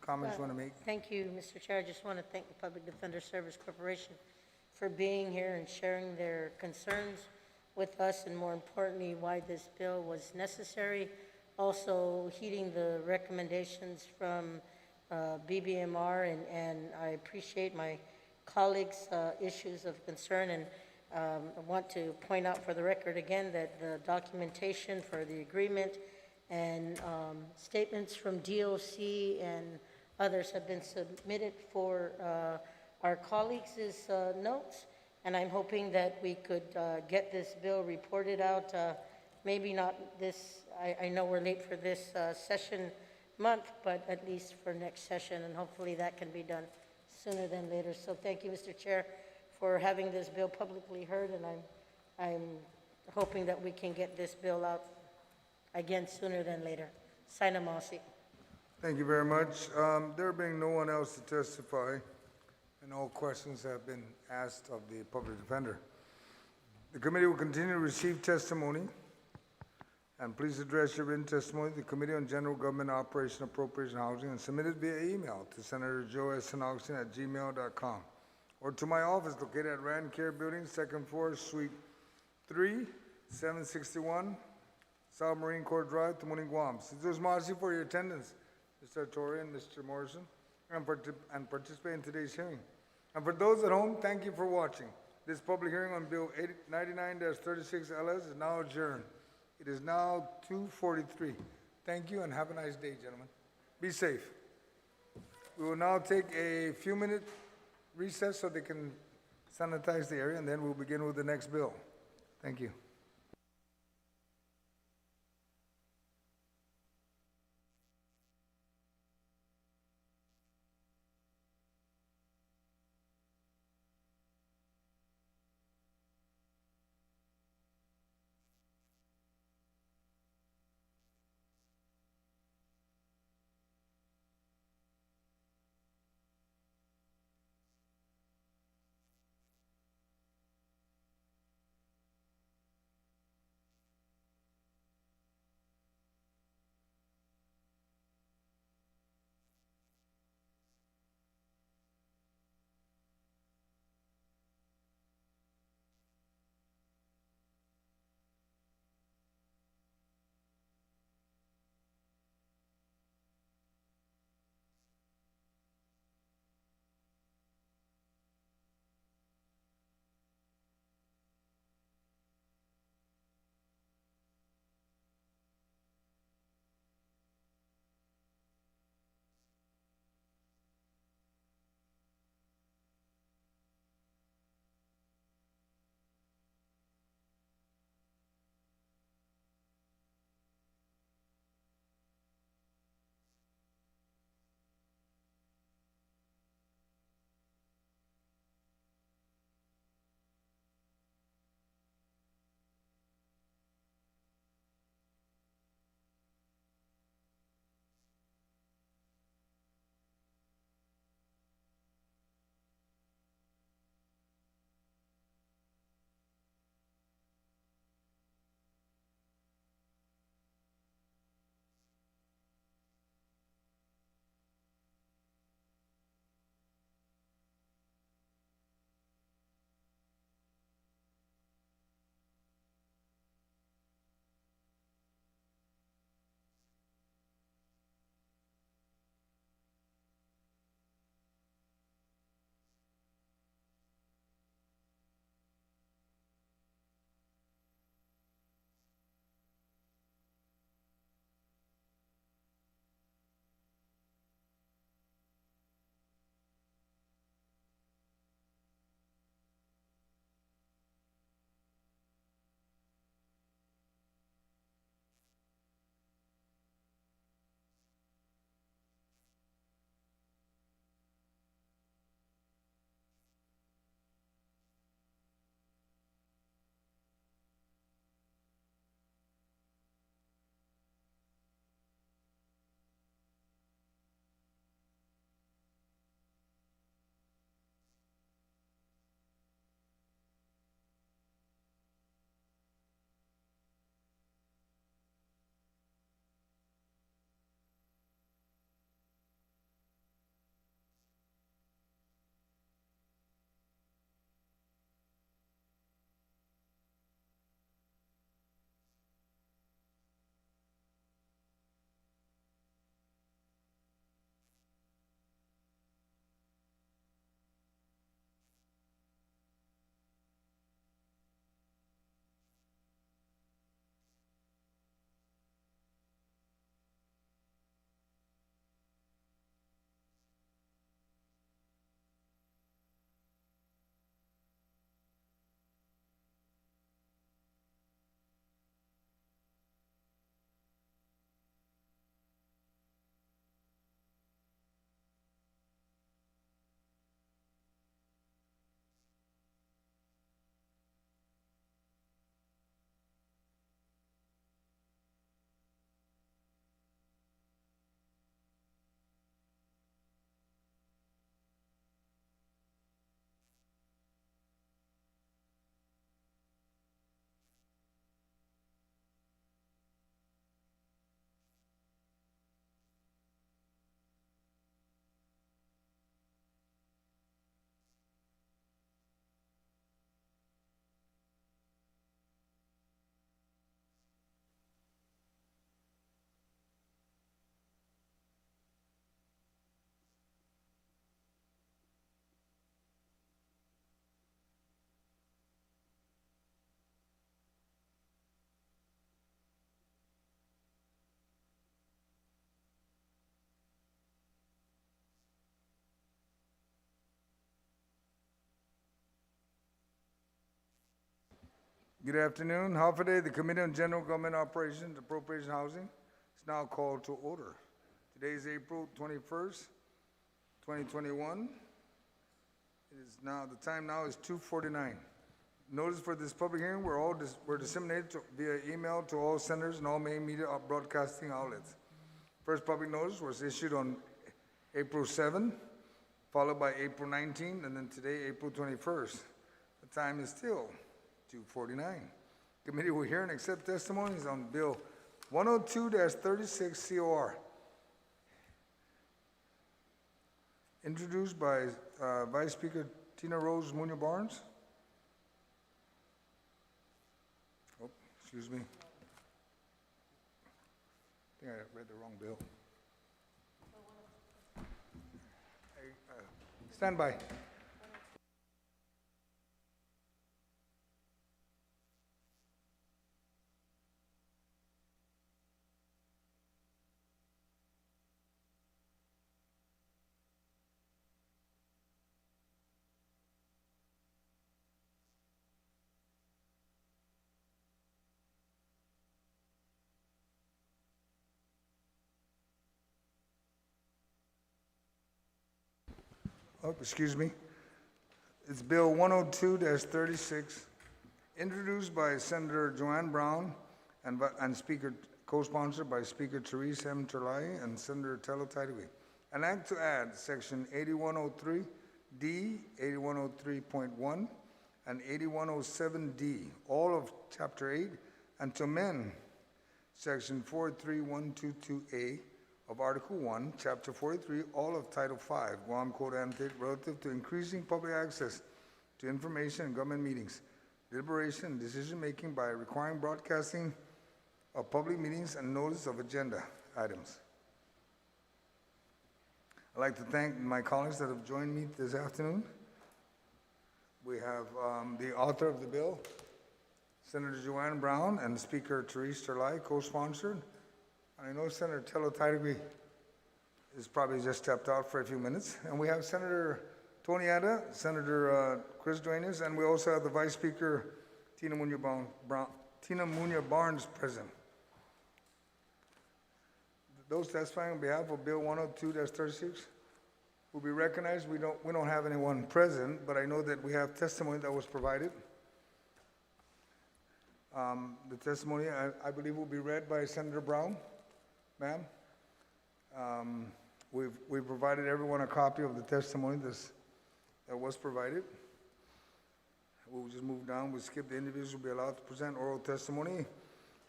comments you want to make? Thank you, Mr. Chair. I just want to thank the Public Defender Service Corporation for being here and sharing their concerns with us, and more importantly, why this bill was necessary. Also heeding the recommendations from BBMR, and I appreciate my colleagues' issues of concern, and I want to point out for the record again that the documentation for the agreement and statements from DOC and others have been submitted for our colleagues' notes, and I'm hoping that we could get this bill reported out, maybe not this, I know we're late for this session month, but at least for next session, and hopefully that can be done sooner than later. So thank you, Mr. Chair, for having this bill publicly heard, and I'm hoping that we can get this bill out again sooner than later. Sinamasi. Thank you very much. There being no one else to testify, and all questions have been asked of the public defender, the committee will continue to receive testimony, and please address your written testimony to the Committee on General Government Operation, Appropriation, Housing, and submit it via email to Senator Joe S. Augustine@gmail.com, or to my office located at Rand Care Building, second floor, Suite 3, 761, South Marine Corps Drive, Tamuning, Guam. Since Masi for your attendance, Mr. Torre and Mr. Morrison, and participate in today's hearing. And for those at home, thank you for watching. This public hearing on Bill 99-36 LS is now adjourned. It is now 2:43. Thank you and have a nice day, gentlemen. Be safe. We will now take a few-minute recess so they can sanitize the area, and then we'll begin with the next bill. Thank you. Good afternoon. Half day, the Committee on General Government Operations, Appropriation Housing is now called to order. Today is April 21st, 2021. The time now is 2:49. Notice for this public hearing were disseminated via email to all senators and all main media broadcasting outlets. First public notice was issued on April 7, followed by April 19, and then today, April 21st. The time is still 2:49. Committee will hear and accept testimonies on Bill 102-36 COR. Introduced by Vice Speaker Tina Rose Muña Barnes. Oh, excuse me. I think I read the wrong bill. Stand by. Oh, excuse me. It's Bill 102-36, introduced by Senator Joanne Brown and Speaker, co-sponsored by Speaker Therese M. Terlaje and Senator Telo Taitague. An act to add Section 8103D, 8103.1, and 8107D, all of Chapter 8, and to amend Section 43122A of Article 1, Chapter 43, all of Title 5, Guam Code Annotated, relative to increasing public access to information in government meetings, deliberation, and decision-making by requiring broadcasting of public meetings and notice of agenda items. I'd like to thank my colleagues that have joined me this afternoon. We have the author of the bill, Senator Joanne Brown, and Speaker Therese Terlaje, co-sponsored. I know Senator Telo Taitague is probably just stepped out for a few minutes. And we have Senator Tony Ada, Senator Chris Duenas, and we also have the Vice Speaker, Tina Muña Barnes, present. Those testifying on behalf of Bill 102-36 will be recognized. We don't have anyone present, but I know that we have testimony that was provided. The testimony, I believe, will be read by Senator Brown. Ma'am, we've provided everyone a copy of the testimony that was provided. We'll just move down. We'll skip the individuals who will be allowed to present oral testimony.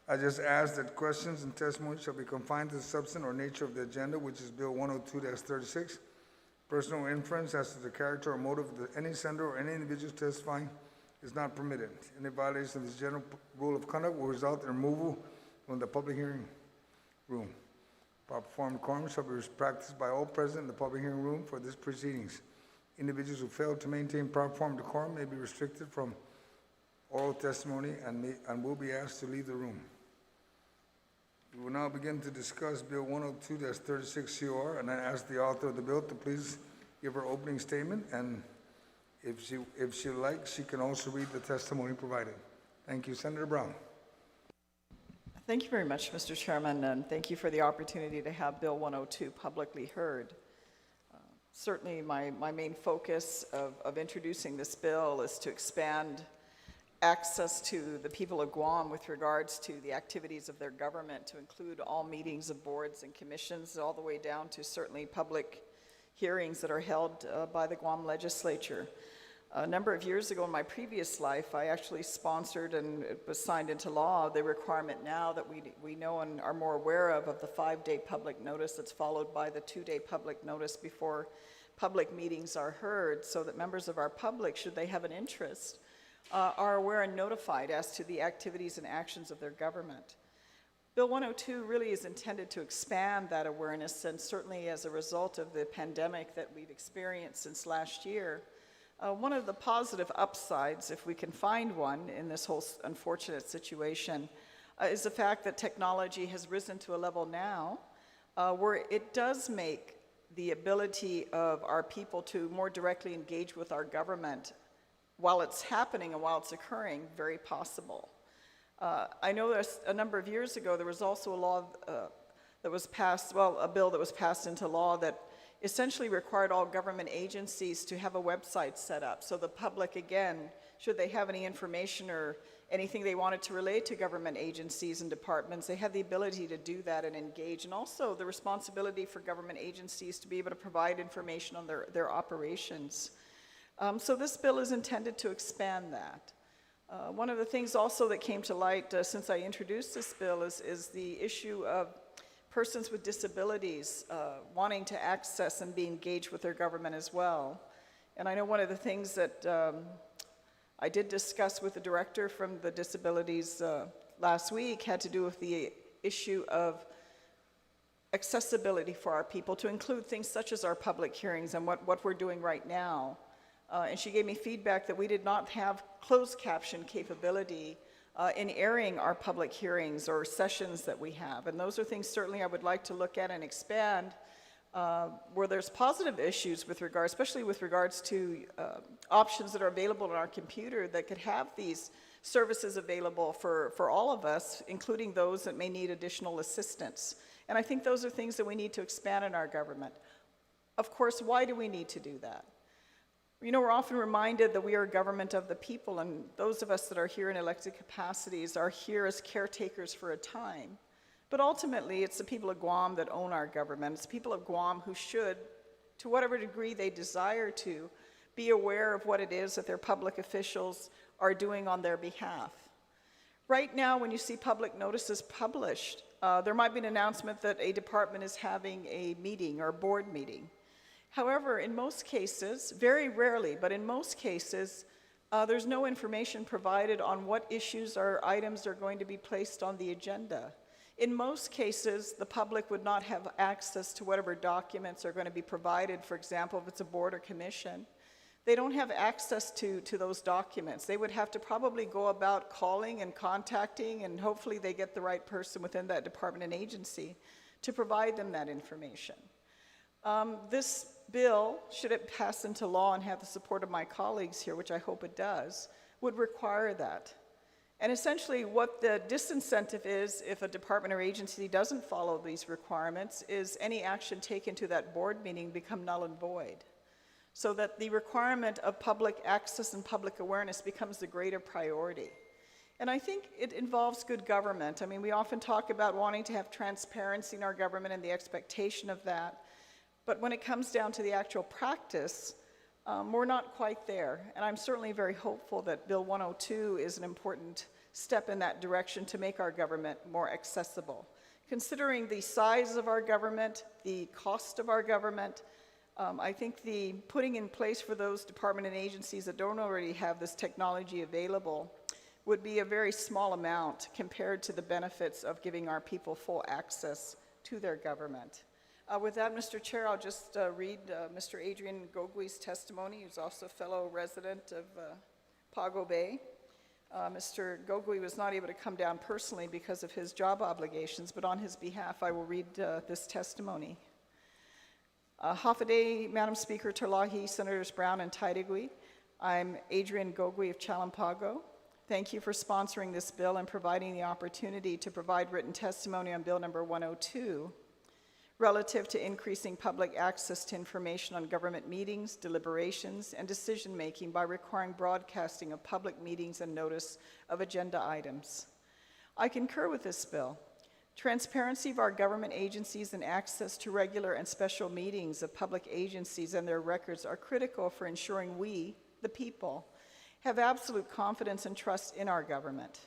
I just ask that questions and testimony shall be confined to the substance or nature of the agenda, which is Bill 102-36. Personal inference as to the character or motive of any senator or any individual testifying is not permitted. Any violation of this general rule of conduct will result in removal from the public hearing room. Proper form of decorum shall be practiced by all present in the public hearing room for this proceedings. Individuals who fail to maintain proper form of decorum may be restricted from oral testimony and will be asked to leave the room. We will now begin to discuss Bill 102-36 COR, and I ask the author of the bill to please give her opening statement, and if she likes, she can also read the testimony provided. Thank you, Senator Brown. Thank you very much, Mr. Chairman, and thank you for the opportunity to have Bill 102 publicly heard. Certainly, my main focus of introducing this bill is to expand access to the people of Guam with regards to the activities of their government, to include all meetings of boards and commissions, all the way down to certainly public hearings that are held by the Guam legislature. A number of years ago in my previous life, I actually sponsored and it was signed into law the requirement now that we know and are more aware of the 5-day public notice that's followed by the 2-day public notice before public meetings are heard, so that members of our public, should they have an interest, are aware and notified as to the activities and actions of their government. Bill 102 really is intended to expand that awareness, and certainly as a result of the pandemic that we've experienced since last year, one of the positive upsides, if we can find one in this whole unfortunate situation, is the fact that technology has risen to a level now where it does make the ability of our people to more directly engage with our government while it's happening and while it's occurring, very possible. I know there's a number of years ago, there was also a law that was passed, well, a bill that was passed into law that essentially required all government agencies to have a website set up. So the public, again, should they have any information or anything they wanted to relate to government agencies and departments, they had the ability to do that and engage. And also the responsibility for government agencies to be able to provide information on their operations. So this bill is intended to expand that. One of the things also that came to light since I introduced this bill is the issue of persons with disabilities wanting to access and be engaged with their government as well. And I know one of the things that I did discuss with the director from the disabilities last week had to do with the issue of accessibility for our people, to include things such as our public hearings and what we're doing right now. And she gave me feedback that we did not have closed caption capability in airing our public hearings or sessions that we have. And those are things certainly I would like to look at and expand where there's positive issues with regard, especially with regards to options that are available on our computer that could have these services available for all of us, including those that may need additional assistance. And I think those are things that we need to expand in our government. Of course, why do we need to do that? You know, we're often reminded that we are a government of the people, and those of us that are here in elected capacities are here as caretakers for a time. But ultimately, it's the people of Guam that own our government. It's the people of Guam who should, to whatever degree they desire to, be aware of what it is that their public officials are doing on their behalf. Right now, when you see public notices published, there might be an announcement that a department is having a meeting or a board meeting. However, in most cases, very rarely, but in most cases, there's no information provided on what issues or items are going to be placed on the agenda. In most cases, the public would not have access to whatever documents are going to be provided. For example, if it's a board or commission, they don't have access to those documents. They would have to probably go about calling and contacting, and hopefully they get the right person within that department and agency to provide them that information. This bill, should it pass into law and have the support of my colleagues here, which I hope it does, would require that. And essentially what the disincentive is if a department or agency doesn't follow these requirements is any action taken to that board meeting become null and void. So that the requirement of public access and public awareness becomes the greater priority. And I think it involves good government. I mean, we often talk about wanting to have transparency in our government and the expectation of that. But when it comes down to the actual practice, we're not quite there. And I'm certainly very hopeful that Bill 102 is an important step in that direction to make our government more accessible. Considering the size of our government, the cost of our government, I think the putting in place for those departments and agencies that don't already have this technology available would be a very small amount compared to the benefits of giving our people full access to their government. With that, Mr. Chair, I'll just read Mr. Adrian Gogui's testimony, who's also a fellow resident of Pago Bay. Mr. Gogui was not able to come down personally because of his job obligations, but on his behalf, I will read this testimony. Hafaday, Madam Speaker, Terlaje, Senators Brown and Taitague. I'm Adrian Gogui of Chalampago. Thank you for sponsoring this bill and providing the opportunity to provide written testimony on Bill number 102. Relative to increasing public access to information on government meetings, deliberations, and decision-making by requiring broadcasting of public meetings and notice of agenda items. I concur with this bill. Transparency of our government agencies and access to regular and special meetings of public agencies and their records are critical for ensuring we, the people, have absolute confidence and trust in our government.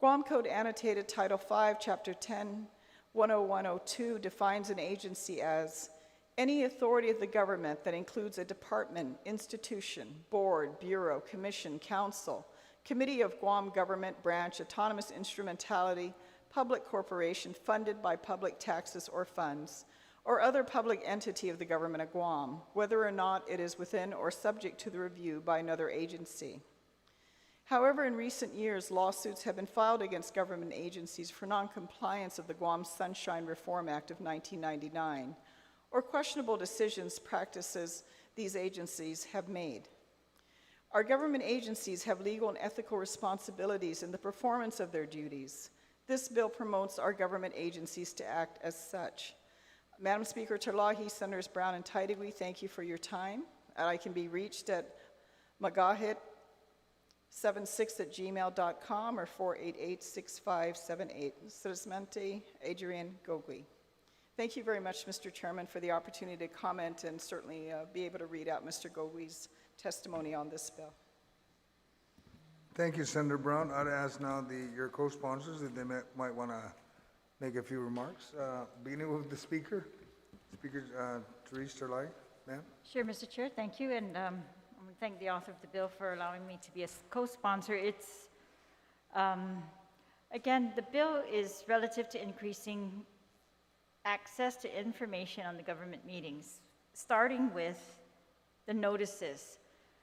Guam Code Annotated Title 5, Chapter 10, 10102 defines an agency as any authority of the government that includes a department, institution, board, bureau, commission, council, committee of Guam government branch, autonomous instrumentality, public corporation funded by public taxes or funds, or other public entity of the government of Guam, whether or not it is within or subject to the review by another agency. However, in recent years, lawsuits have been filed against government agencies for noncompliance of the Guam Sunshine Reform Act of 1999, or questionable decisions, practices these agencies have made. Our government agencies have legal and ethical responsibilities in the performance of their duties. This bill promotes our government agencies to act as such. Madam Speaker, Terlaje, Senators Brown and Taitague, thank you for your time. I can be reached at magahit76@gmail.com or 488-6578. Serasmente Adrian Gogui. Thank you very much, Mr. Chairman, for the opportunity to comment and certainly be able to read out Mr. Gogui's testimony on this bill. Thank you, Senator Brown. I'd ask now your co-sponsors if they might want to make a few remarks. Beginning with the speaker, Therese Terlaje, ma'am. Sure, Mr. Chair, thank you, and I want to thank the author of the bill for allowing me to be a co-sponsor. It's, again, the bill is relative to increasing access to information on the government meetings, starting with the notices.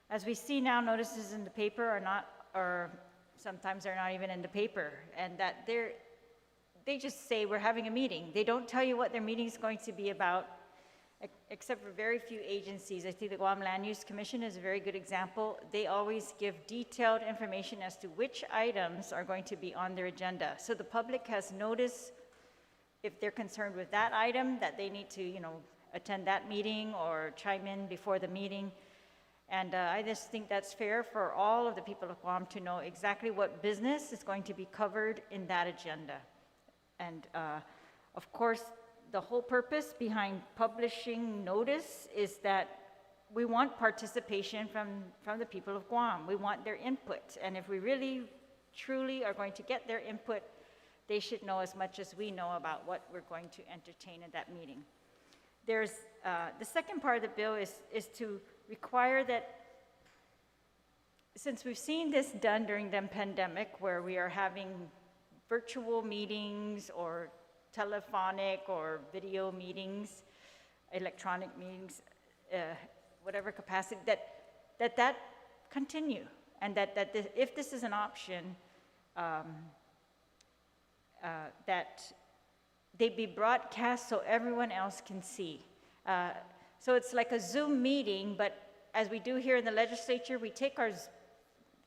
As we see now, notices in the paper are not, or sometimes they're not even in the paper, and that they just say we're having a meeting. They don't tell you what their meeting is going to be about, except for very few agencies. I think the Guam Land Use Commission is a very good example. They always give detailed information as to which items are going to be on their agenda. So the public has notice if they're concerned with that item, that they need to, attend that meeting or chime in before the meeting. And I just think that's fair for all of the people of Guam to know exactly what business is going to be covered in that agenda. And of course, the whole purpose behind publishing notice is that we want participation from the people of Guam. We want their input. And if we really, truly are going to get their input, they should know as much as we know about what we're going to entertain at that meeting. There's, the second part of the bill is to require that, since we've seen this done during the pandemic, where we are having virtual meetings or telephonic or video meetings, electronic meetings, whatever capacity, that continue, and that if this is an option, that they be broadcast so everyone else can see. So it's like a Zoom meeting, but as we do here in the legislature, we take our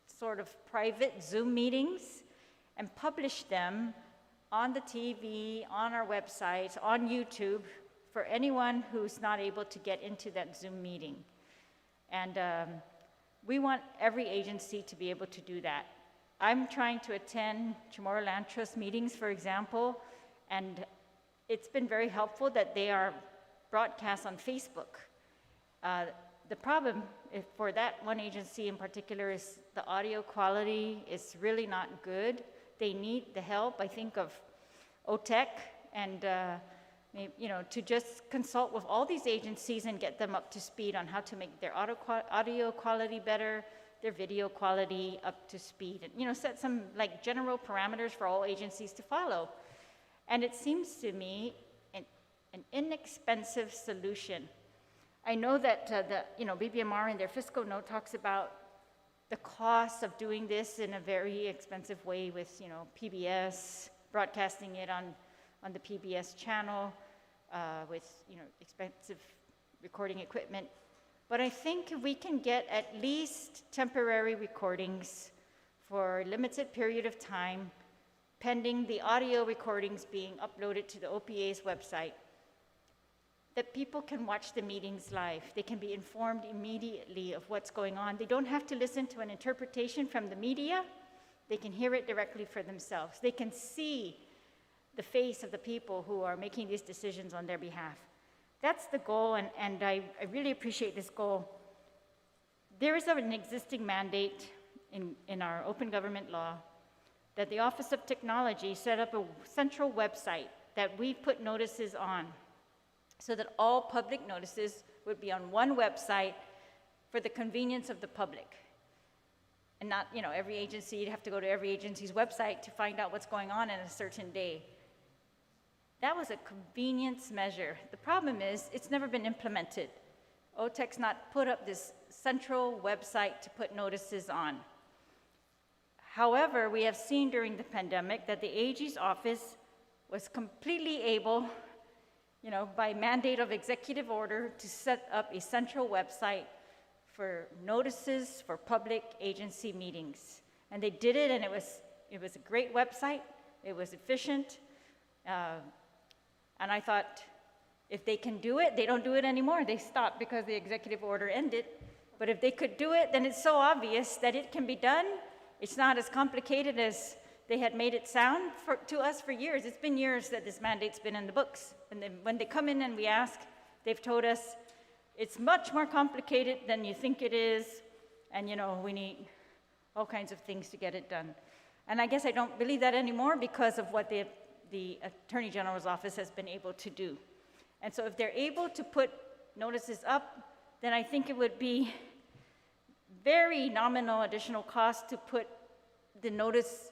sort of private Zoom meetings and publish them on the TV, on our websites, on YouTube, for anyone who's not able to get into that Zoom meeting. And we want every agency to be able to do that. I'm trying to attend Chamorro Land Trust meetings, for example, and it's been very helpful that they are broadcast on Facebook. The problem for that one agency in particular is the audio quality is really not good. They need the help, I think, of OTEC and to just consult with all these agencies and get them up to speed on how to make their audio quality better, their video quality up to speed, and set some like general parameters for all agencies to follow. And it seems to me an inexpensive solution. I know that BBMR in their fiscal note talks about the cost of doing this in a very expensive way with PBS, broadcasting it on the PBS channel with expensive recording equipment. But I think if we can get at least temporary recordings for a limited period of time, pending the audio recordings being uploaded to the OPA's website, that people can watch the meetings live. They can be informed immediately of what's going on. They don't have to listen to an interpretation from the media. They can hear it directly for themselves. They can see the face of the people who are making these decisions on their behalf. That's the goal, and I really appreciate this goal. There is an existing mandate in our open government law that the Office of Technology set up a central website that we put notices on, so that all public notices would be on one website for the convenience of the public. And not, every agency, you'd have to go to every agency's website to find out what's going on in a certain day. That was a convenience measure. The problem is, it's never been implemented. OTEC's not put up this central website to put notices on. However, we have seen during the pandemic that the AG's office was completely able, by mandate of executive order, to set up a central website for notices for public agency meetings. And they did it, and it was a great website. It was efficient. And I thought, if they can do it, they don't do it anymore. They stopped because the executive order ended. But if they could do it, then it's so obvious that it can be done. It's not as complicated as they had made it sound to us for years. It's been years that this mandate's been in the books. And then when they come in and we ask, they've told us, it's much more complicated than you think it is. And we need all kinds of things to get it done. And I guess I don't believe that anymore because of what the Attorney General's office has been able to do. And so if they're able to put notices up, then I think it would be very nominal additional cost to put the notice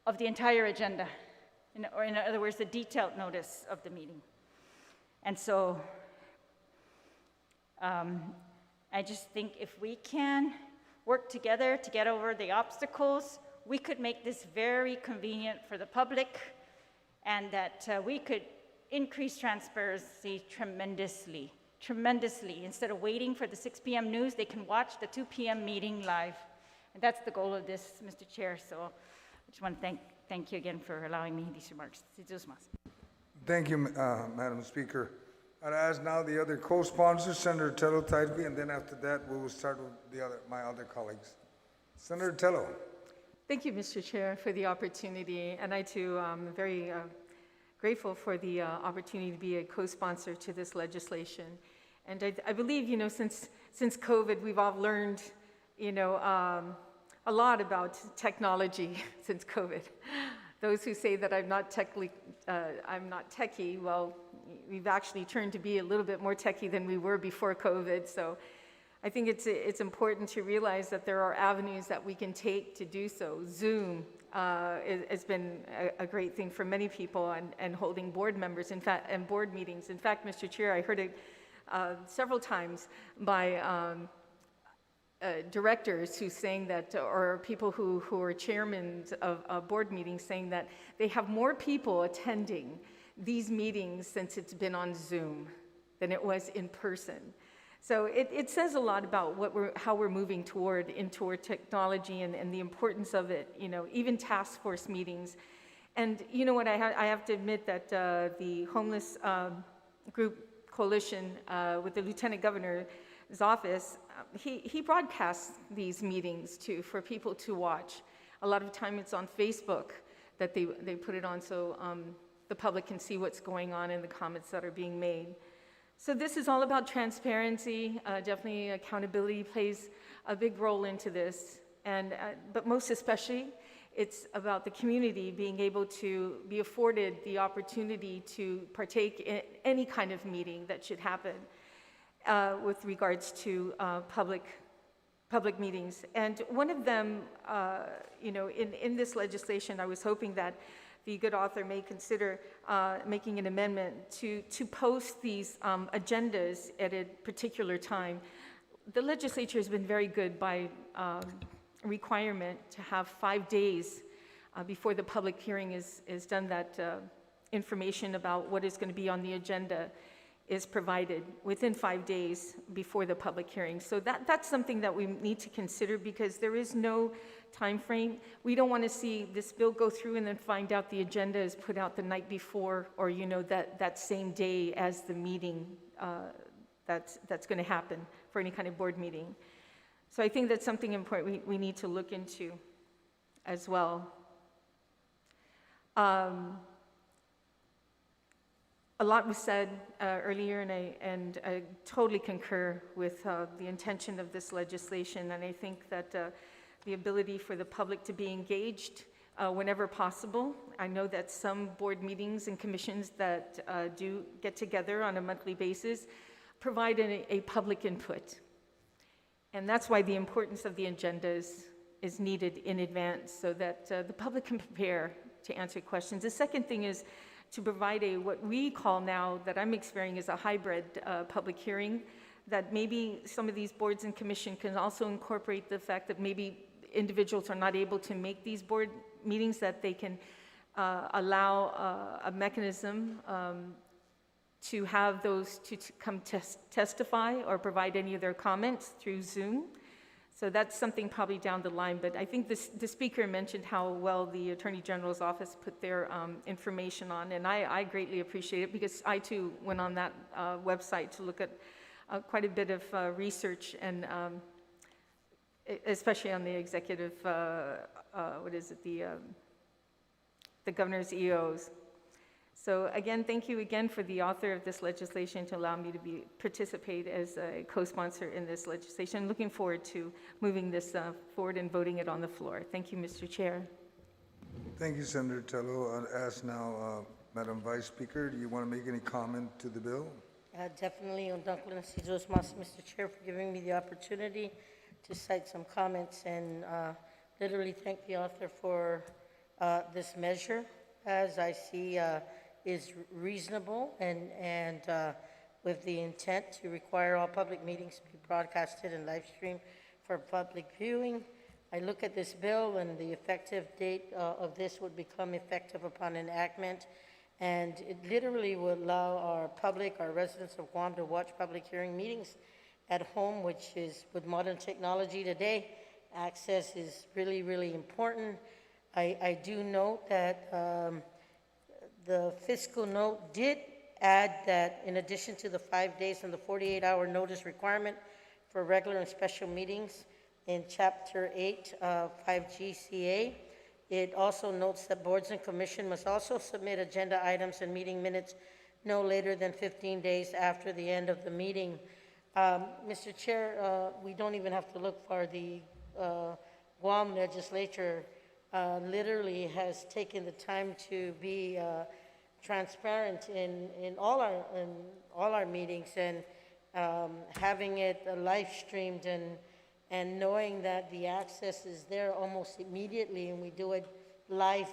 of the entire agenda, or in other words, the detailed notice of the meeting. And so I just think if we can work together to get over the obstacles, we could make this very convenient for the public, and that we could increase transparency tremendously. Instead of waiting for the 6 p.m. news, they can watch the 2 p.m. meeting live. And that's the goal of this, Mr. Chair. So I just want to thank you again for allowing me these remarks. Thank you, Madam Speaker. I'd ask now the other co-sponsors, Senator Telo, Taitague, and then after that, we will start with my other colleagues. Senator Telo. Thank you, Mr. Chair, for the opportunity. And I, too, am very grateful for the opportunity to be a co-sponsor to this legislation. And I believe, since COVID, we've all learned, a lot about technology since COVID. Those who say that I'm not techie, well, we've actually turned to be a little bit more techie than we were before COVID. So I think it's important to realize that there are avenues that we can take to do so. Zoom has been a great thing for many people, and holding board members, in fact, and board meetings. In fact, Mr. Chair, I heard it several times by directors who saying that, or people who are chairmen of board meetings saying that they have more people attending these meetings since it's been on Zoom than it was in person. So it says a lot about how we're moving toward technology and the importance of it, even task force meetings. And you know what, I have to admit that the homeless group coalition with the Lieutenant Governor's office, he broadcasts these meetings too for people to watch. A lot of time it's on Facebook that they put it on so the public can see what's going on in the comments that are being made. So this is all about transparency. Definitely accountability plays a big role into this. But most especially, it's about the community being able to be afforded the opportunity to partake in any kind of meeting that should happen with regards to public meetings. And one of them, in this legislation, I was hoping that the good author may consider making an amendment to post these agendas at a particular time. The legislature has been very good by requirement to have 5 days before the public hearing is done, that information about what is going to be on the agenda is provided within 5 days before the public hearing. So that's something that we need to consider, because there is no time frame. We don't want to see this bill go through and then find out the agenda is put out the night before, or that same day as the meeting that's going to happen for any kind of board meeting. So I think that's something important we need to look into as well. A lot was said earlier, and I totally concur with the intention of this legislation, and I think that the ability for the public to be engaged whenever possible. I know that some board meetings and commissions that do get together on a monthly basis provide a public input. And that's why the importance of the agendas is needed in advance, so that the public can prepare to answer questions. The second thing is to provide what we call now, that I'm experiencing, is a hybrid public hearing, that maybe some of these boards and commission can also incorporate the fact that maybe individuals are not able to make these board meetings, that they can allow a mechanism to have those to come testify or provide any of their comments through Zoom. So that's something probably down the line, but I think the speaker mentioned how well the Attorney General's office put their information on, and I greatly appreciate it because I too went on that website to look at quite a bit of research, and especially on the executive, the governor's EOs. So again, thank you again for the author of this legislation to allow me to participate as a co-sponsor in this legislation. Looking forward to moving this forward and voting it on the floor. Thank you, Mr. Chair. Thank you, Senator Telo. I'll ask now, Madam Vice Speaker, do you want to make any comment to the bill? Definitely, Mr. Chair, for giving me the opportunity to cite some comments and literally thank the author for this measure, as I see is reasonable and with the intent to require all public meetings to be broadcasted and live streamed for public viewing. I look at this bill and the effective date of this would become effective upon enactment, and it literally will allow our public, our residents of Guam, to watch public hearing meetings at home, which is, with modern technology today, access is really, really important. I do note that the fiscal note did add that in addition to the 5 days and the 48-hour notice requirement for regular and special meetings in Chapter 8, 5G CA, it also notes that boards and commission must also submit agenda items and meeting minutes no later than 15 days after the end of the meeting. Mr. Chair, we don't even have to look far. The Guam legislature literally has taken the time to be transparent in all our meetings, and having it live streamed and knowing that the access is there almost immediately, and we do it live.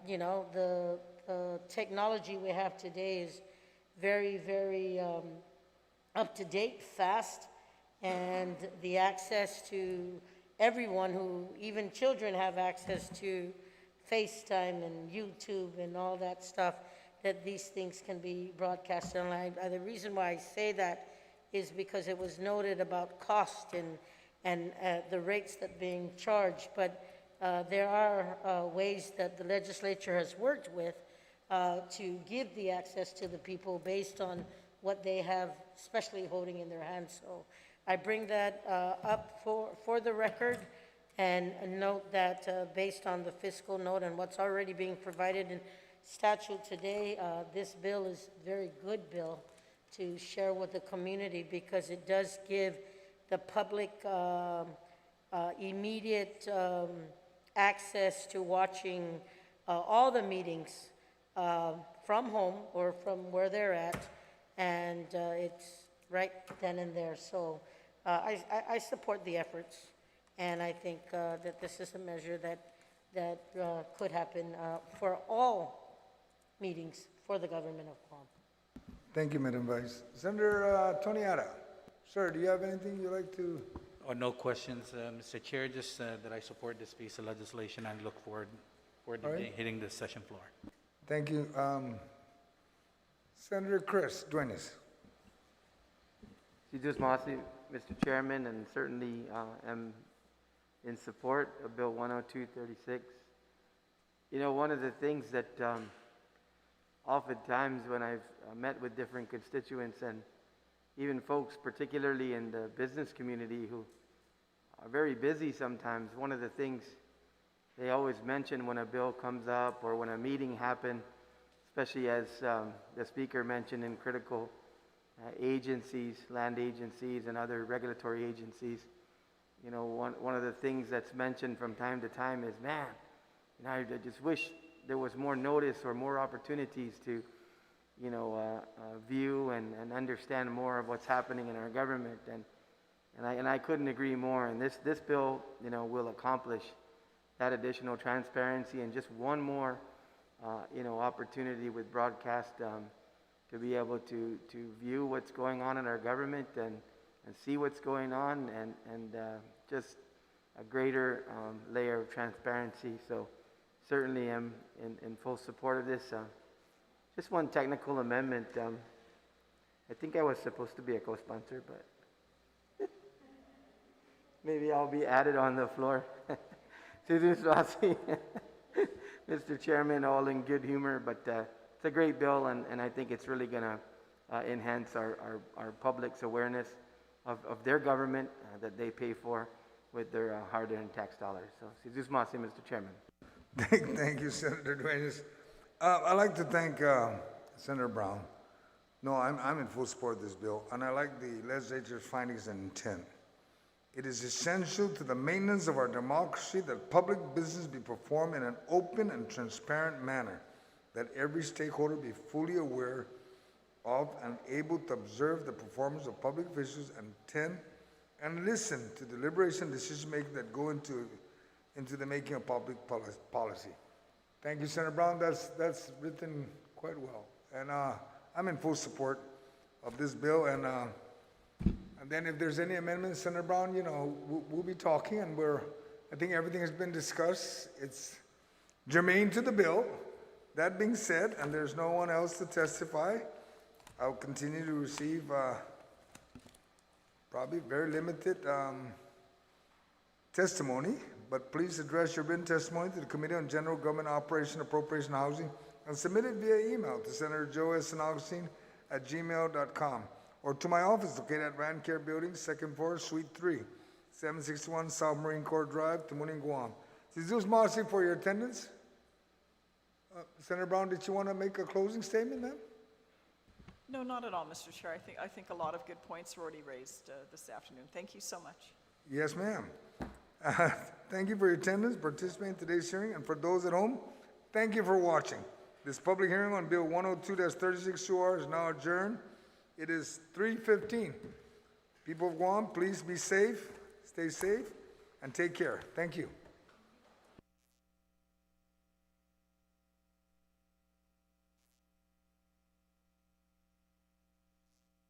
You know, the technology we have today is very, very up to date, fast, and the access to everyone, who even children have access to FaceTime and YouTube and all that stuff, that these things can be broadcast online. The reason why I say that is because it was noted about cost and the rates that being charged, but there are ways that the legislature has worked with to give the access to the people based on what they have, especially holding in their hands. So I bring that up for the record, and note that based on the fiscal note and what's already being provided in statute today, this bill is a very good bill to share with the community, because it does give the public immediate access to watching all the meetings from home or from where they're at, and it's right then and there. So I support the efforts, and I think that this is a measure that could happen for all meetings for the government of Guam. Thank you, Madam Vice. Senator Toniata, sir, do you have anything you'd like to? Oh, no questions, Mr. Chair, just that I support this piece of legislation and look forward All right. hitting the session floor. Thank you. Senator Chris Duenas. Mr. Chairman, and certainly am in support of Bill 10236. You know, one of the things that oftentimes when I've met with different constituents and even folks, particularly in the business community, who are very busy sometimes, one of the things they always mention when a bill comes up or when a meeting happens, especially as the speaker mentioned, in critical agencies, land agencies and other regulatory agencies, you know, one of the things that's mentioned from time to time is, man, you know, I just wish there was more notice or more opportunities to, you know, view and understand more of what's happening in our government. And I couldn't agree more. And this bill, you know, will accomplish that additional transparency and just one more, you know, opportunity with broadcast to be able to view what's going on in our government and see what's going on, and just a greater layer of transparency. So certainly am in full support of this. Just one technical amendment. I think I was supposed to be a co-sponsor, but maybe I'll be added on the floor. Jesus Rossi, Mr. Chairman, all in good humor, but it's a great bill, and I think it's really going to enhance our public's awareness of their government that they pay for with their hard-earned tax dollars. So, Jesus Rossi, Mr. Chairman. Thank you, Senator Duenas. I'd like to thank Senator Brown. No, I'm in full support of this bill, and I like the legislature's findings and intent. It is essential to the maintenance of our democracy that public business be performed in an open and transparent manner, that every stakeholder be fully aware of and able to observe the performance of public officials and attend and listen to deliberation decision-making that go into the making of public policy. Thank you, Senator Brown. That's written quite well. And I'm in full support of this bill. And then if there's any amendments, Senator Brown, you know, we'll be talking, and I think everything has been discussed. It's germane to the bill. That being said, and there's no one else to testify, I'll continue to receive probably very limited testimony, but please address your written testimony to the Committee on General Government Operation, Appropriation, and Housing, and submit it via email to Senator Joe S. Augustine at gmail.com, or to my office located at Rand Care Building, 2nd floor, Suite 3, 761 South Marine Corps Drive, Tamuning, Guam. Jesus Marcy for your attendance. Senator Brown, did you want to make a closing statement, ma'am? No, not at all, Mr. Chair. I think a lot of good points were already raised this afternoon. Thank you so much. Yes, ma'am. Thank you for your attendance, participating in today's hearing, and for those at home, thank you for watching. This public hearing on Bill 102-36 is now adjourned. It is 3:15. People of Guam, please be safe, stay safe, and take care. Thank you.